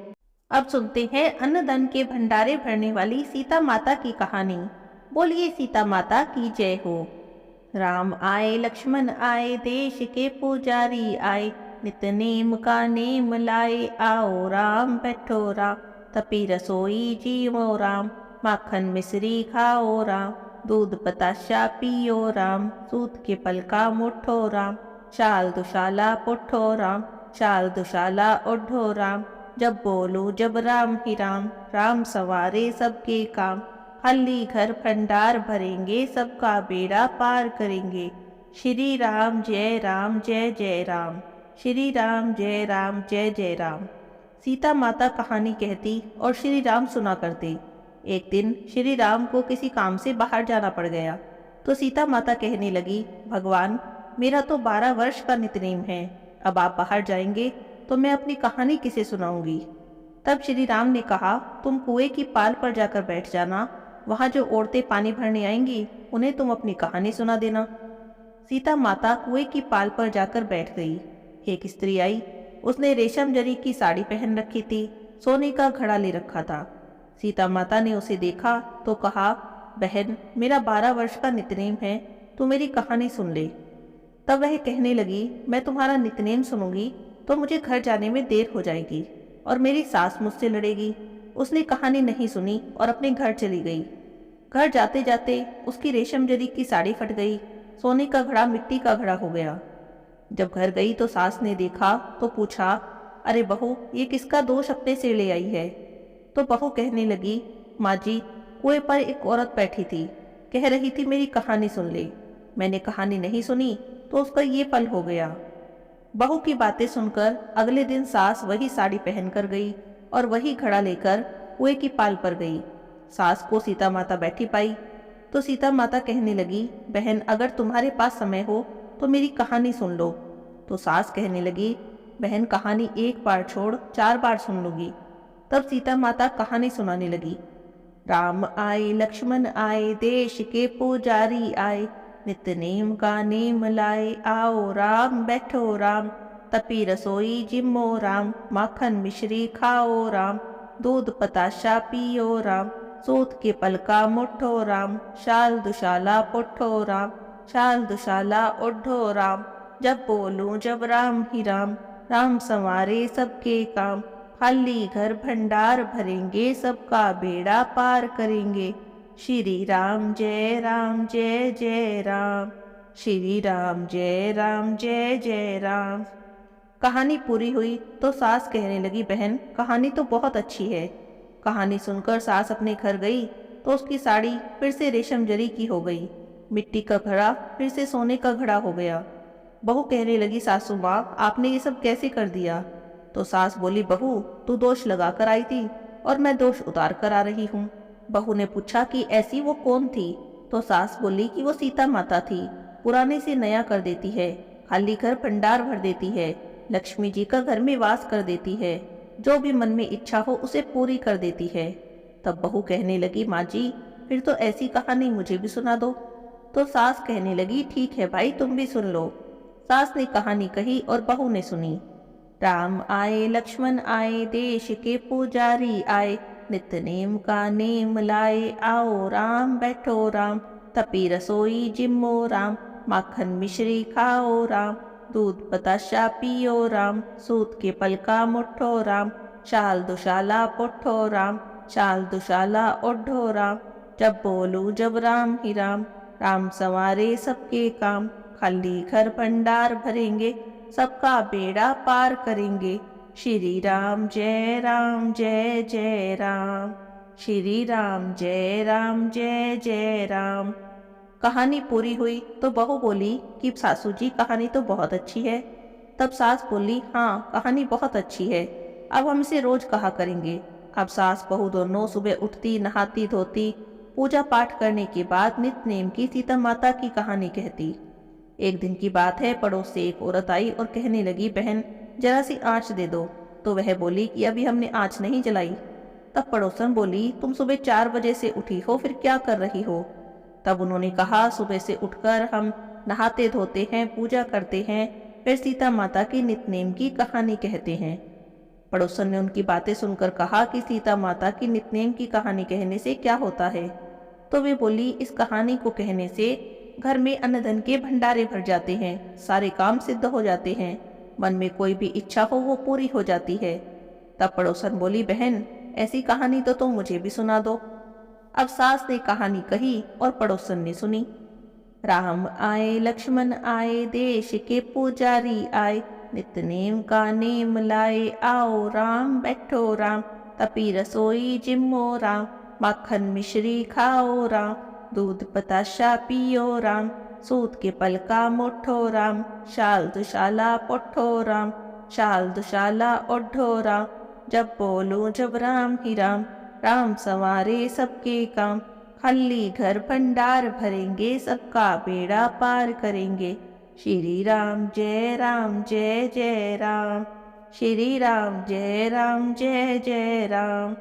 अब सुनते हैं अन्नदान के भंडारे भरने वाली सीता माता की कहानी। बोलिए सीता माता की जय हो। राम आए लक्ष्मण आए, देश के पुजारी आए, नित नेम का नेम लाए, आओ राम बैठो राम, तपी रसोई जीवो राम, माखन मिश्री खाओ राम, दूध बताशा पियो राम, सूत के पलका मुठो राम, शाल दुशाला पुठो राम, शाल दुशाला ओढ़ो राम, जब बोलो जब राम ही राम, राम सवारे सबके काम, हल्ली घर भंडार भरेंगे, सबका बेड़ा पार करेंगे। श्री राम जय जय राम, श्री राम जय जय राम। सीता माता कहानी कहती और श्री राम सुना करते। एक दिन श्री राम को किसी काम से बाहर जाना पड़ गया तो सीता माता कहने लगी, भगवान मेरा तो 12 वर्ष का नितनेम है, अब आप बाहर जाएंगे तो मैं अपनी कहानी किसे सुनाऊंगी। तब श्री राम ने कहा, तुम कुएं की पाल पर जाकर बैठ जाना, वहां जो औरतें पानी भरने आएंगी उन्हें तुम अपनी कहानी सुना देना। सीता माता कुएं की पाल पर जाकर बैठ गई। एक स्त्री आई, उसने रेशम जरी की साड़ी पहन रखी थी, सोने का घड़ा ले रखा था। सीता माता ने उसे देखा तो कहा, बहन मेरा 12 वर्ष का नितनेम है, तू मेरी कहानी सुन ले। तब वह कहने लगी, मैं तुम्हारा नितनेम सुनूंगी तो मुझे घर जाने में देर हो जाएगी और मेरी सास मुझसे लड़ेगी। उसने कहानी नहीं सुनी और अपने घर चली गई। घर जाते जाते उसकी रेशम जरी की साड़ी फट गई, सोने का घड़ा मिट्टी का घड़ा हो गया। जब घर गई तो सास ने देखा तो पूछा, अरे बहू ये किसका दोष अपने से ले आई है? तो बहू कहने लगी, माँ जी कुएं पर एक औरत बैठी थी, कह रही थी मेरी कहानी सुन ले, मैंने कहानी नहीं सुनी तो उसका ये फल हो गया। बहू की बातें सुनकर अगले दिन सास वही साड़ी पहनकर गई और वही घड़ा लेकर कुएं की पाल पर गई। सास को सीता माता बैठी पाई तो सीता माता कहने लगी, बहन अगर तुम्हारे पास समय हो तो मेरी कहानी सुन लो। तो सास कहने लगी, बहन कहानी एक बार छोड़ 4 बार सुन लूंगी। तब सीता माता कहानी सुनाने लगी। राम आए लक्ष्मण आए, देश के पुजारी आए, नित नेम का नेम लाए, आओ राम बैठो राम, तपी रसोई जिम्मो राम, माखन मिश्री खाओ राम, दूध पताशा पियो राम, सूत के पलका मुठो राम, शाल दुशाला पुठो राम, शाल दुशाला ओढ़ो राम, जब बोलूं जब राम ही राम, राम संवारे सबके काम, खाली घर भंडार भरेंगे, सबका बेड़ा पार करेंगे। श्री राम जय राम जय जय राम, श्री राम जय राम जय जय राम। कहानी पूरी हुई तो सास कहने लगी, बहन कहानी तो बहुत अच्छी है। कहानी सुनकर सास अपने घर गई तो उसकी साड़ी फिर से रेशम जरी की हो गई, मिट्टी का घड़ा फिर से सोने का घड़ा हो गया। बहू कहने लगी, सासू माँ आपने ये सब कैसे कर दिया? तो सास बोली, बहू तू दोष लगा कर आई थी और मैं दोष उतार कर आ रही हूँ। बहू ने पूछा कि ऐसी वो कौन थी? तो सास बोली कि वो सीता माता थी, पुराने से नया कर देती है, खाली घर भंडार भर देती है, लक्ष्मी जी का घर में वास कर देती है, जो भी मन में इच्छा हो उसे पूरी कर देती है। तब बहू कहने लगी, माँ जी फिर तो ऐसी कहानी मुझे भी सुना दो। तो सास कहने लगी, ठीक है भाई तुम भी सुन लो। सास ने कहानी कही और बहू ने सुनी। राम आए लक्ष्मण आए, देश के पुजारी आए, नित नेम का नेम लाए, आओ राम बैठो राम, तपी रसोई जिम्मो राम, माखन मिश्री खाओ राम, दूध बताशा पियो राम, सूत के पलका मुठो राम, शाल दुशाला पुठो राम, शाल दुशाला ओढ़ो राम, जब बोलूं जब राम ही राम, राम संवारे सबके काम, खाली घर भंडार भरेंगे, सबका बेड़ा पार करेंगे। श्री राम जय राम जय जय राम, श्री राम जय राम जय जय राम। कहानी पूरी हुई तो बहू बोली कि सासू जी कहानी तो बहुत अच्छी है। तब सास बोली, हाँ कहानी बहुत अच्छी है, अब हम इसे रोज कहा करेंगे। अब सास बहू दोनों सुबह उठती, नहाती धोती, पूजा पाठ करने के बाद नित नेम की सीता माता की कहानी कहती। एक दिन की बात है, पड़ोस से एक औरत आई और कहने लगी, बहन जरा सी आँच दे दो। तो वह बोली कि अभी हमने आँच नहीं जलाई। तब पड़ोसन बोली, तुम सुबह 4 बजे से उठी हो, फिर क्या कर रही हो? तब उन्होंने कहा, सुबह से उठकर हम नहाते धोते हैं, पूजा करते हैं, फिर सीता माता की नितनेम की कहानी कहते हैं। पड़ोसन ने उनकी बातें सुनकर कहा कि सीता माता की नितनेम की कहानी कहने से क्या होता है? तो वे बोली, इस कहानी को कहने से घर में अन्न धन के भंडारे भर जाते हैं, सारे काम सिद्ध हो जाते हैं, मन में कोई भी इच्छा हो वो पूरी हो जाती है। तब पड़ोसन बोली, बहन ऐसी कहानी तो तुम मुझे भी सुना दो। अब सास ने कहानी कही और पड़ोसन ने सुनी। राम आए लक्ष्मण आए, देश के पुजारी आए, नित नेम का नेम लाए, आओ राम बैठो राम, तपी रसोई जिम्मो राम, माखन मिश्री खाओ राम, दूध बताशा पियो राम, सूत के पलका मुठो राम, शाल दुशाला पुठो राम, शाल दुशाला ओढ़ो राम, जब बोलूं जब राम ही राम, राम संवारे सबके काम, खाली घर भंडार भरेंगे, सबका बेड़ा पार करेंगे। श्री राम जय राम जय जय राम, श्री राम जय राम जय जय राम।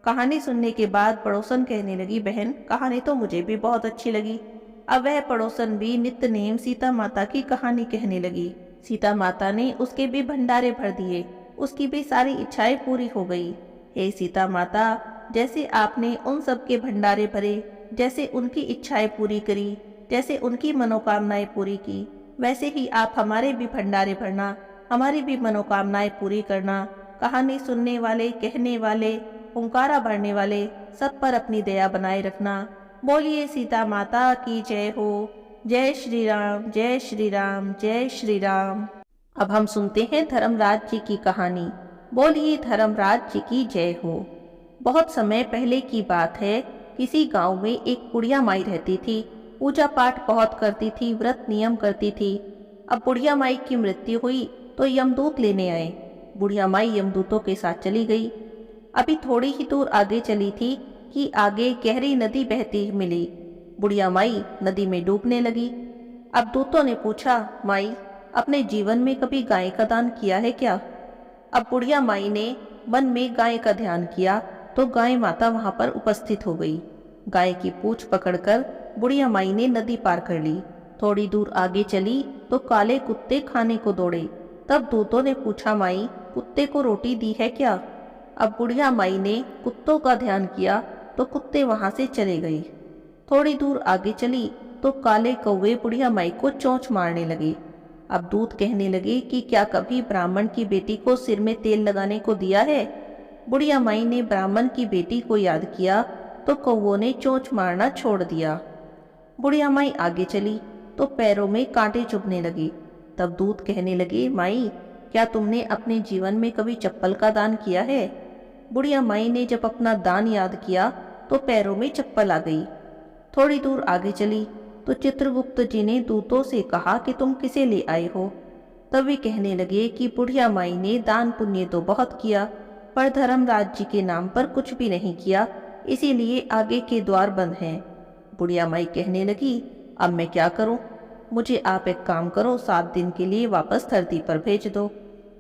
कहानी सुनने के बाद पड़ोसन कहने लगी, बहन कहानी तो मुझे भी बहुत अच्छी लगी। अब वह पड़ोसन भी नित्य नेम सीता माता की कहानी कहने लगी। सीता माता ने उसके भी भंडारे भर दिए, उसकी भी सारी इच्छाएं पूरी हो गई। हे सीता माता, जैसे आपने उन सब के भंडारे भरे, जैसे उनकी इच्छाएं पूरी करी, जैसे उनकी मनोकामनाएं पूरी की, वैसे ही आप हमारे भी भंडारे भरना, हमारी भी मनोकामनाएं पूरी करना। कहानी सुनने वाले, कहने वाले, पुकारा भरने वाले सब पर अपनी दया बनाए रखना। बोलिए सीता माता की जय हो। जय श्री राम जय श्री राम जय श्री राम। अब हम सुनते हैं धर्मराज जी की कहानी। बोलिए धर्मराज जी की जय हो। बहुत समय पहले की बात है, किसी गांव में एक बुढ़िया माई रहती थी। पूजा पाठ बहुत करती थी, व्रत नियम करती थी। अब बुढ़िया माई की मृत्यु हुई तो यमदूत लेने आए। बुढ़िया माई यमदूतों के साथ चली गई। अभी थोड़ी ही दूर आगे चली थी कि आगे गहरी नदी बहती मिली। बुढ़िया माई नदी में डूबने लगी। अब दूतों ने पूछा, माई अपने जीवन में कभी गाय का दान किया है क्या? अब बुढ़िया माई ने मन में गाय का ध्यान किया तो गाय माता वहां पर उपस्थित हो गई। गाय की पूंछ पकड़कर बुढ़िया माई ने नदी पार कर ली। थोड़ी दूर आगे चली तो काले कुत्ते खाने को दौड़े। तब दूतों ने पूछा, माई कुत्ते को रोटी दी है क्या? अब बुढ़िया माई ने कुत्तों का ध्यान किया तो कुत्ते वहां से चले गए। थोड़ी दूर आगे चली तो काले कौवे बुढ़िया माई को चोंच मारने लगे। अब दूत कहने लगे कि क्या कभी ब्राह्मण की बेटी को सिर में तेल लगाने को दिया है? बुढ़िया माई ने ब्राह्मण की बेटी को याद किया तो कौवों ने चोंच मारना छोड़ दिया। बुढ़िया माई आगे चली तो पैरों में कांटे चुभने लगे। तब दूत कहने लगे, माई क्या तुमने अपने जीवन में कभी चप्पल का दान किया है? बुढ़िया माई ने जब अपना दान याद किया तो पैरों में चप्पल आ गई। थोड़ी दूर आगे चली तो चित्रगुप्त जी ने दूतों से कहा कि तुम किसे ले आए हो? तब वे कहने लगे कि बुढ़िया माई ने दान पुण्य तो बहुत किया पर धर्मराज जी के नाम पर कुछ भी नहीं किया, इसीलिए आगे के द्वार बंद हैं। बुढ़िया माई कहने लगी, अब मैं क्या करूं? मुझे आप एक काम करो, 7 दिन के लिए वापस धरती पर भेज दो।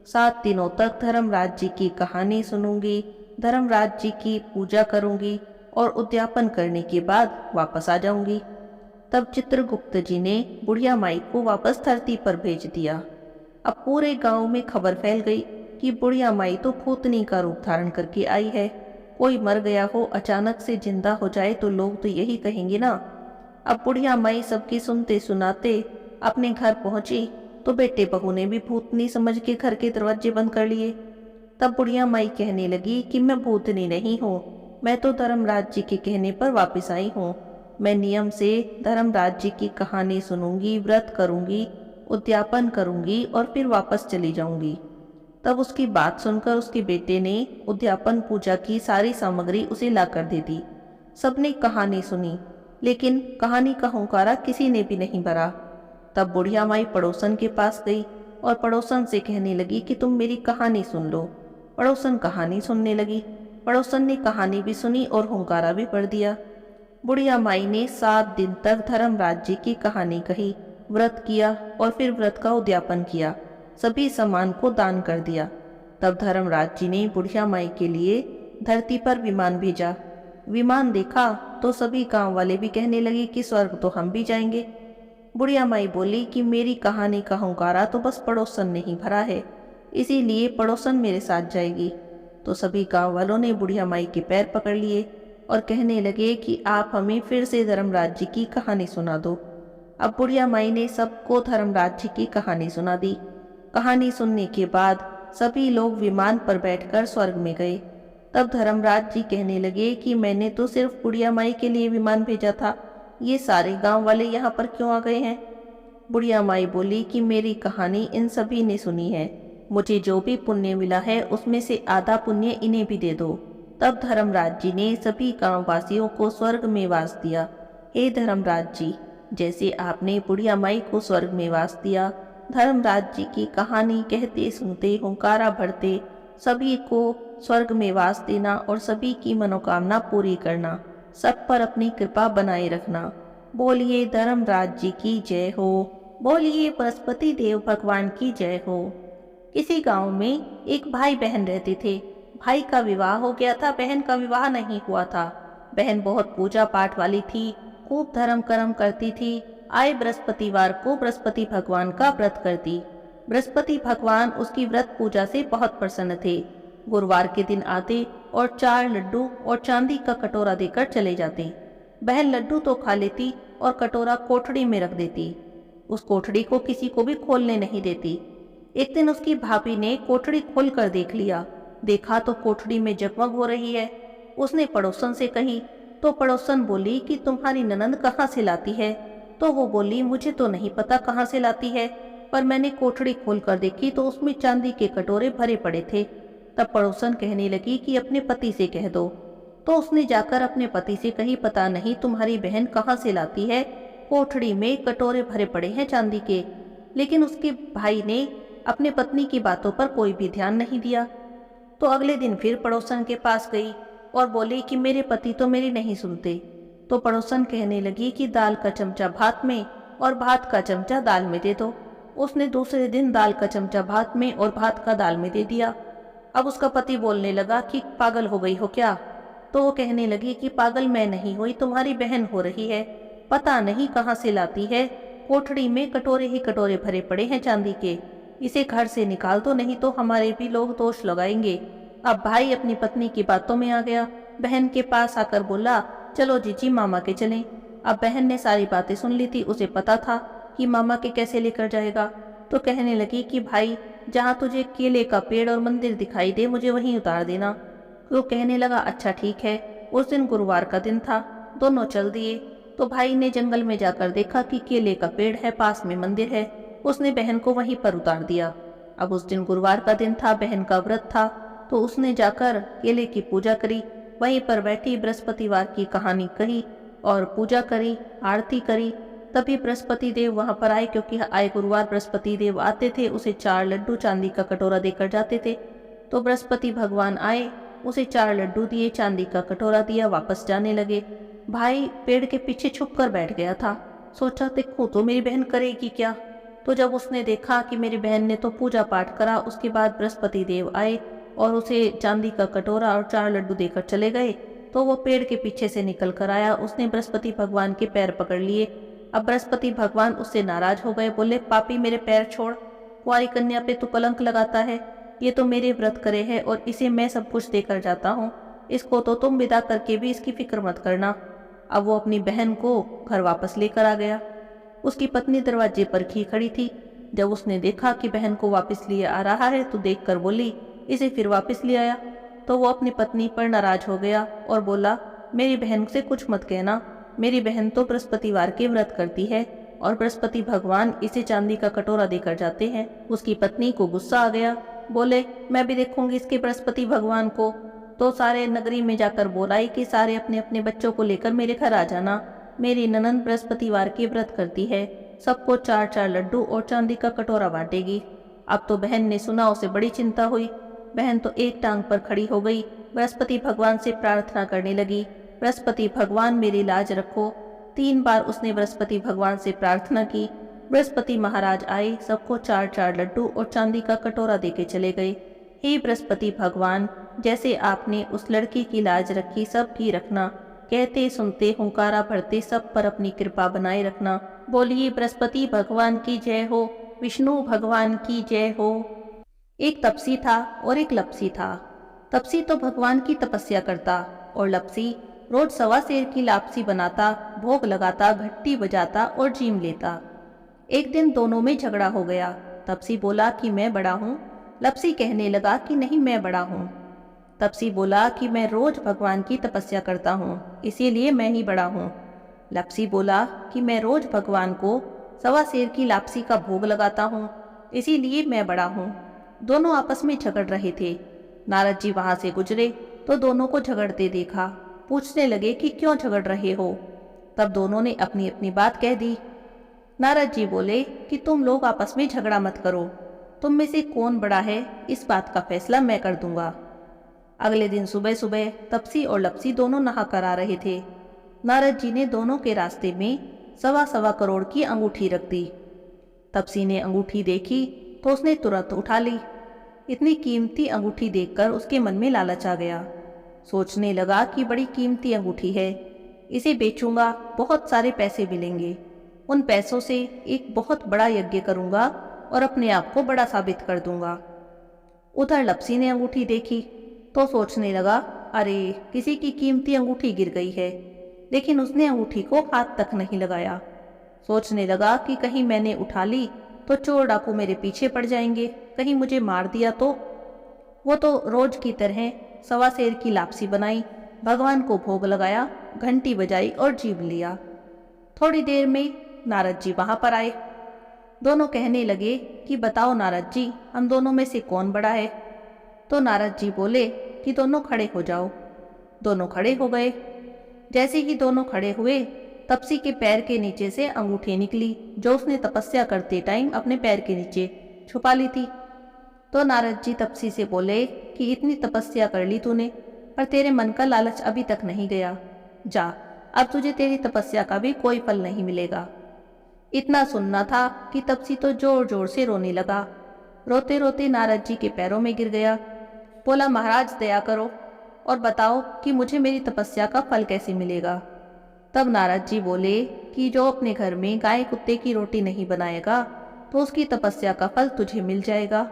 7 दिनों तक धर्मराज जी की कहानी सुनूंगी, धर्मराज जी की पूजा करूंगी और उद्यापन करने के बाद वापस आ जाऊंगी। तब चित्रगुप्त जी ने बुढ़िया माई को वापस धरती पर भेज दिया। अब पूरे गांव में खबर फैल गई कि बुढ़िया माई तो भूतनी का रूप धारण करके आई है। कोई मर गया हो अचानक से जिंदा हो जाए तो लोग तो यही कहेंगे ना। अब बुढ़िया माई सबकी सुनते सुनाते अपने घर पहुंची तो बेटे बहू ने भी भूतनी समझ के घर के दरवाजे बंद कर लिए। तब बुढ़िया माई कहने लगी कि मैं भूतनी नहीं हूँ, मैं तो धर्मराज जी के कहने पर वापस आई हूँ। मैं नियम से धर्मराज जी की कहानी सुनूंगी, व्रत करूंगी, उद्यापन करूंगी और फिर वापस चली जाऊंगी। तब उसकी बात सुनकर उसके बेटे ने उद्यापन पूजा की सारी सामग्री उसे ला कर दे दी। सबने कहानी सुनी लेकिन कहानी का हुंकारा किसी ने भी नहीं भरा। तब बुढ़िया माई पड़ोसन के पास गई और पड़ोसन से कहने लगी कि तुम मेरी कहानी सुन लो। पड़ोसन कहानी सुनने लगी। पड़ोसन ने कहानी भी सुनी और हुंकारा भी पढ़ दिया। बुढ़िया माई ने 7 दिन तक धर्मराज जी की कहानी कही, व्रत किया और फिर व्रत का उद्यापन किया, सभी सामान को दान कर दिया। तब धर्मराज जी ने बुढ़िया माई के लिए धरती पर विमान भेजा। विमान देखा तो सभी गांव वाले भी कहने लगे कि स्वर्ग तो हम भी जाएंगे। बुढ़िया माई बोली कि मेरी कहानी का हुंकारा तो बस पड़ोसन ने ही भरा है, इसीलिए पड़ोसन मेरे साथ जाएगी। तो सभी गांव वालों ने बुढ़िया माई के पैर पकड़ लिए और कहने लगे कि आप हमें फिर से धर्मराज जी की कहानी सुना दो। अब बुढ़िया माई ने सबको धर्मराज जी की कहानी सुना दी। कहानी सुनने के बाद सभी लोग विमान पर बैठकर स्वर्ग में गए। तब धर्मराज जी कहने लगे कि मैंने तो सिर्फ बुढ़िया माई के लिए विमान भेजा था, ये सारे गांव वाले यहाँ पर क्यों आ गए हैं? बुढ़िया माई बोली कि मेरी कहानी इन सभी ने सुनी है, मुझे जो भी पुण्य मिला है उसमें से आधा पुण्य इन्हें भी दे दो। तब धर्मराज जी ने सभी गांव वासियों को स्वर्ग में वास दिया। हे धर्मराज जी, जैसे आपने बुढ़िया माई को स्वर्ग में वास दिया, धर्मराज जी की कहानी कहते सुनते हुंकारा भरते सभी को स्वर्ग में वास देना और सभी की मनोकामना पूरी करना, सब पर अपनी कृपा बनाए रखना। बोलिए धर्मराज जी की जय हो, बोलिए बृहस्पति देव भगवान की जय हो। किसी गांव में एक भाई बहन रहते थे। भाई का विवाह हो गया था, बहन का विवाह नहीं हुआ था। बहन बहुत पूजा पाठ वाली थी, खूब धर्म कर्म करती थी। आए बृहस्पतिवार को बृहस्पति भगवान का व्रत करती। बृहस्पति भगवान उसकी व्रत पूजा से बहुत प्रसन्न थे। गुरुवार के दिन आते और 4 लड्डू और चांदी का कटोरा देकर चले जाते। बहन लड्डू तो खा लेती और कटोरा कोठड़ी में रख देती। उस कोठड़ी को किसी को भी खोलने नहीं देती। एक दिन उसकी भाभी ने कोठड़ी खोलकर देख लिया। देखा तो कोठड़ी में जगमग हो रही है। उसने पड़ोसन से कही तो पड़ोसन बोली कि तुम्हारी ननंद कहाँ से लाती है? तो वो बोली मुझे तो नहीं पता कहाँ से लाती है, पर मैंने कोठड़ी खोलकर देखी तो उसमें चांदी के कटोरे भरे पड़े थे। तब पड़ोसन कहने लगी कि अपने पति से कह दो। तो उसने जाकर अपने पति से कही, पता नहीं तुम्हारी बहन कहाँ से लाती है, कोठड़ी में कटोरे भरे पड़े हैं चांदी के। लेकिन उसके भाई ने अपने पत्नी की बातों पर कोई भी ध्यान नहीं दिया। तो अगले दिन फिर पड़ोसन के पास गई और बोली कि मेरे पति तो मेरी नहीं सुनते। तो पड़ोसन कहने लगी कि दाल का चमचा भात में और भात का चमचा दाल में दे दो। उसने दूसरे दिन दाल का चमचा भात में और भात का दाल में दे दिया। अब उसका पति बोलने लगा कि पागल हो गई हो क्या? तो वो कहने लगी कि पागल मैं नहीं हुई, तुम्हारी बहन हो रही है, पता नहीं कहाँ से लाती है, कोठड़ी में कटोरे ही कटोरे भरे पड़े हैं चांदी के। इसे घर से निकाल दो, नहीं तो हमारे भी लोग दोष लगाएंगे। अब भाई अपनी पत्नी की बातों में आ गया। बहन के पास आकर बोला, चलो जीजी मामा के चलें। अब बहन ने सारी बातें सुन ली थी, उसे पता था कि मामा के कैसे लेकर जाएगा। तो कहने लगी कि भाई, जहाँ तुझे केले का पेड़ और मंदिर दिखाई दे मुझे वहीं उतार देना। वो कहने लगा, अच्छा ठीक है। उस दिन गुरुवार का दिन था। दोनों चल दिए। तो भाई ने जंगल में जाकर देखा कि केले का पेड़ है, पास में मंदिर है। उसने बहन को वहीं पर उतार दिया। अब उस दिन गुरुवार का दिन था, बहन का व्रत था, तो उसने जाकर केले की पूजा करी। वहीं पर बैठी बृहस्पतिवार की कहानी कही और पूजा करी, आरती करी। तभी बृहस्पति देव वहां पर आए, क्योंकि आए गुरुवार बृहस्पति देव आते थे, उसे 4 लड्डू चांदी का कटोरा देकर जाते थे। तो बृहस्पति भगवान आए, उसे 4 लड्डू दिए, चांदी का कटोरा दिया, वापस जाने लगे। भाई पेड़ के पीछे छुप कर बैठ गया था। सोचा, देखो तो मेरी बहन करेगी क्या। तो जब उसने देखा कि मेरी बहन ने तो पूजा पाठ करा, उसके बाद बृहस्पति देव आए और उसे चांदी का कटोरा और 4 लड्डू देकर चले गए, तो वो पेड़ के पीछे से निकल कर आया। उसने बृहस्पति भगवान के पैर पकड़ लिए। अब बृहस्पति भगवान उससे नाराज हो गए, बोले, पापी मेरे पैर छोड़, कुंवारी कन्या पे तू कलंक लगाता है। ये तो मेरे व्रत करे है और इसे मैं सब कुछ देकर जाता हूँ। इसको तो तुम विदा करके भी इसकी फिक्र मत करना। अब वो अपनी बहन को घर वापस लेकर आ गया। उसकी पत्नी दरवाजे पर खड़ी थी। जब उसने देखा कि बहन को वापस लिए आ रहा है तो देखकर बोली, इसे फिर वापस ले आया। तो वो अपनी पत्नी पर नाराज हो गया और बोला, मेरी बहन से कुछ मत कहना। मेरी बहन तो बृहस्पतिवार के व्रत करती है और बृहस्पति भगवान इसे चांदी का कटोरा देकर जाते हैं। उसकी पत्नी को गुस्सा आ गया, बोले, मैं भी देखूंगी इसके बृहस्पति भगवान को। तो सारे नगरी में जाकर बोलाई कि सारे अपने अपने बच्चों को लेकर मेरे घर आ जाना। मेरी ननंद बृहस्पतिवार के व्रत करती है, सबको 4-4 लड्डू और चांदी का कटोरा बांटेगी। अब तो बहन ने सुना, उसे बड़ी चिंता हुई। बहन तो एक टांग पर खड़ी हो गई, बृहस्पति भगवान से प्रार्थना करने लगी, बृहस्पति भगवान मेरी लाज रखो। 3 बार उसने बृहस्पति भगवान से प्रार्थना की। बृहस्पति महाराज आए, सबको 4-4 लड्डू और चांदी का कटोरा देके चले गए। हे बृहस्पति भगवान, जैसे आपने उस लड़की की लाज रखी, सब की रखना। कहते सुनते हुंकारा भरते सब पर अपनी कृपा बनाए रखना। बोलिए बृहस्पति भगवान की जय हो, विष्णु भगवान की जय हो। एक तपसी था और एक लपसी था। तपसी तो भगवान की तपस्या करता और लपसी रोज 1.25 सेर की लापसी बनाता, भोग लगाता, घंटी बजाता और जीम लेता। एक दिन दोनों में झगड़ा हो गया। तपसी बोला कि मैं बड़ा हूँ। लपसी कहने लगा कि नहीं, मैं बड़ा हूँ। तपसी बोला कि मैं रोज भगवान की तपस्या करता हूँ, इसीलिए मैं ही बड़ा हूँ। लपसी बोला कि मैं रोज भगवान को 1.25 सेर की लापसी का भोग लगाता हूँ, इसीलिए मैं बड़ा हूँ। दोनों आपस में झगड़ रहे थे। नारद जी वहां से गुजरे तो दोनों को झगड़ते देखा। पूछने लगे कि क्यों झगड़ रहे हो। तब दोनों ने अपनी अपनी बात कह दी। नारद जी बोले कि तुम लोग आपस में झगड़ा मत करो, तुम में से कौन बड़ा है इस बात का फैसला मैं कर दूंगा। अगले दिन सुबह सुबह तपसी और लपसी दोनों नहा कर आ रहे थे। नारद जी ने दोनों के रास्ते में 1.25 करोड़ की अंगूठी रख दी। तपसी ने अंगूठी देखी तो उसने तुरंत उठा ली। इतनी कीमती अंगूठी देखकर उसके मन में लालच आ गया। सोचने लगा कि बड़ी कीमती अंगूठी है, इसे बेचूंगा, बहुत सारे पैसे मिलेंगे। उन पैसों से एक बहुत बड़ा यज्ञ करूंगा और अपने आप को बड़ा साबित कर दूंगा। उधर लपसी ने अंगूठी देखी तो सोचने लगा, अरे किसी की कीमती अंगूठी गिर गई है, लेकिन उसने अंगूठी को हाथ तक नहीं लगाया। सोचने लगा कि कहीं मैंने उठा ली तो चोर डाकू मेरे पीछे पड़ जाएंगे, कहीं मुझे मार दिया तो। वो तो रोज की तरह 1.25 सेर की लापसी बनाई, भगवान को भोग लगाया, घंटी बजाई और जीव लिया। थोड़ी देर में नारद जी वहां पर आए। दोनों कहने लगे कि बताओ नारद जी, हम दोनों में से कौन बड़ा है। तो नारद जी बोले कि दोनों खड़े हो जाओ। दोनों खड़े हो गए। जैसे ही दोनों खड़े हुए, तपसी के पैर के नीचे से अंगूठी निकली, जो उसने तपस्या करते टाइम अपने पैर के नीचे छुपा ली थी। तो नारद जी तपसी से बोले कि इतनी तपस्या कर ली तूने, पर तेरे मन का लालच अभी तक नहीं गया। जा, अब तुझे तेरी तपस्या का भी कोई फल नहीं मिलेगा। इतना सुनना था कि तपसी तो जोर जोर से रोने लगा। रोते रोते नारद जी के पैरों में गिर गया। बोला, महाराज दया करो और बताओ कि मुझे मेरी तपस्या का फल कैसे मिलेगा। तब नारद जी बोले कि जो अपने घर में गाय कुत्ते की रोटी नहीं बनाएगा तो उसकी तपस्या का फल तुझे मिल जाएगा।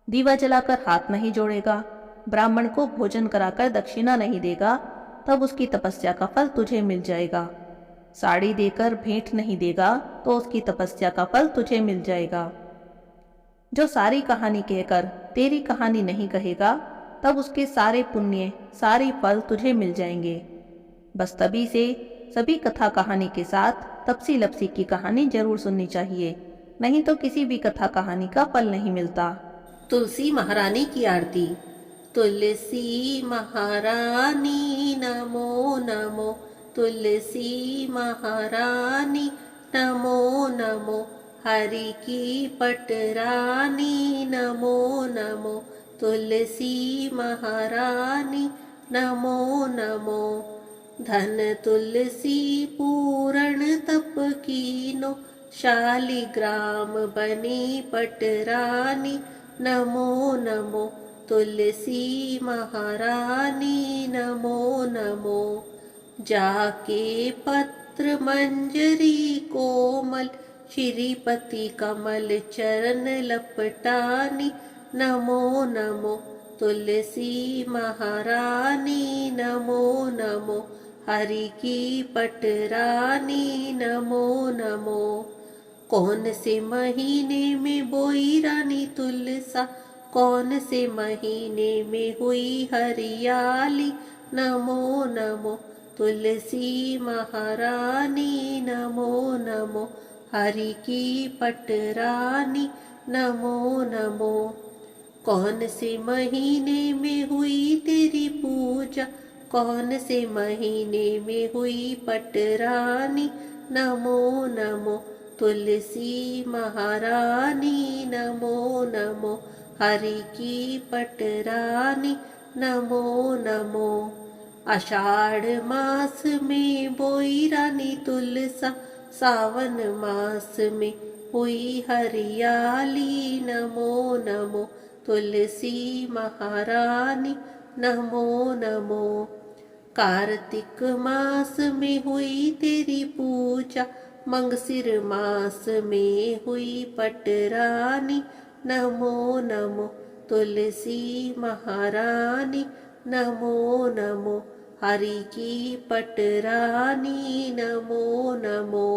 दीवा जलाकर हाथ नहीं जोड़ेगा, ब्राह्मण को भोजन कराकर दक्षिणा नहीं देगा, तब उसकी तपस्या का फल तुझे मिल जाएगा। साड़ी देकर भेंट नहीं देगा तो उसकी तपस्या का फल तुझे मिल जाएगा। जो सारी कहानी कहकर तेरी कहानी नहीं कहेगा, तब उसके सारे पुण्य सारे फल तुझे मिल जाएंगे। बस तभी से सभी कथा कहानी के साथ तपसी लपसी की कहानी जरूर सुननी चाहिए, नहीं तो किसी भी कथा कहानी का फल नहीं मिलता। तुलसी महारानी की आरती। तुलसी महारानी नमो नमो, तुलसी महारानी नमो नमो, हरि की पटरानी नमो नमो, तुलसी महारानी नमो नमो। धन तुलसी पूरण तप कीनो, शालिग्राम बनी पटरानी नमो नमो, तुलसी महारानी नमो नमो। जाके पत्र मंजरी कोमल, श्रीपति कमल चरण लपटानी नमो नमो, तुलसी महारानी नमो नमो, हरि की पटरानी नमो नमो। कौन से महीने में बोई रानी तुलसा, कौन से महीने में हुई हरियाली नमो नमो, तुलसी महारानी नमो नमो, हरि की पटरानी नमो नमो। कौन से महीने में हुई तेरी पूजा, कौन से महीने में हुई पटरानी नमो नमो, तुलसी महारानी नमो नमो, हरि की पटरानी नमो नमो। आषाढ़ मास में बोई रानी तुलसा, सावन मास में हुई हरियाली नमो नमो, तुलसी महारानी नमो नमो। कार्तिक मास में हुई तेरी पूजा, मंगसिर मास में हुई पटरानी नमो नमो, तुलसी महारानी नमो नमो, हरि की पटरानी नमो नमो।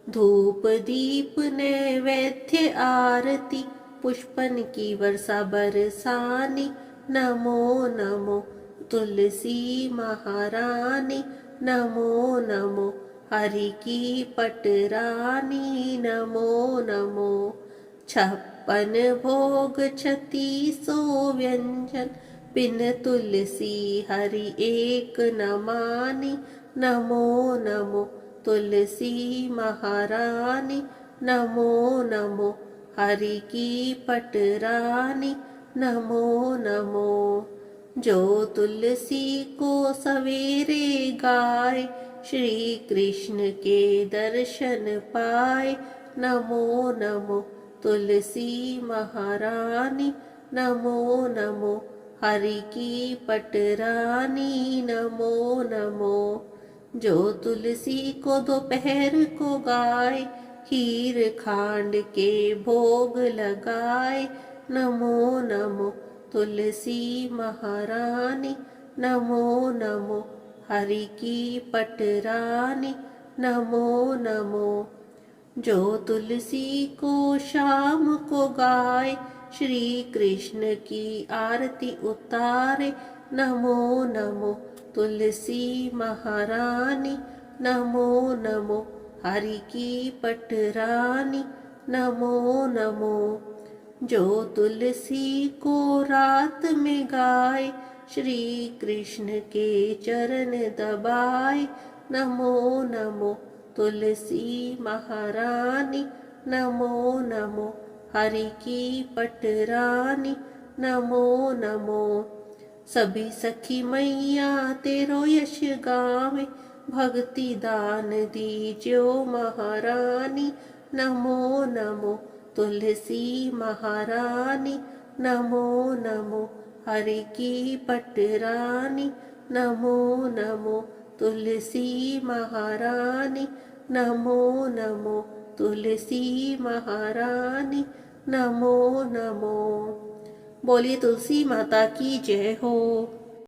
धूप दीप नैवेद्य आरती, पुष्पन की वर्षा बरसानी नमो नमो, तुलसी महारानी नमो नमो, हरि की पटरानी नमो नमो। 56 भोग 36 व्यंजन, बिन तुलसी हरि एक न मानी नमो नमो, तुलसी महारानी नमो नमो, हरि की पटरानी नमो नमो। जो तुलसी को सवेरे गाए, श्री कृष्ण के दर्शन पाए नमो नमो, तुलसी महारानी नमो नमो, हरि की पटरानी नमो नमो। जो तुलसी को दोपहर को गाए, खीर खांड के भोग लगाए नमो नमो, तुलसी महारानी नमो नमो, हरि की पटरानी नमो नमो। जो तुलसी को शाम को गाए, श्री कृष्ण की आरती उतारे नमो नमो, तुलसी महारानी नमो नमो, हरि की पटरानी नमो नमो। जो तुलसी को रात में गाए, श्री कृष्ण के चरण दबाए नमो नमो, तुलसी महारानी नमो नमो, हरि की पटरानी नमो नमो। सभी सखी मैया तेरो यश गावे, भक्ति दान दीजो महारानी नमो नमो, तुलसी महारानी नमो नमो, हरि की पटरानी नमो नमो, तुलसी महारानी नमो नमो, तुलसी महारानी नमो नमो। बोलिए तुलसी माता की जय हो।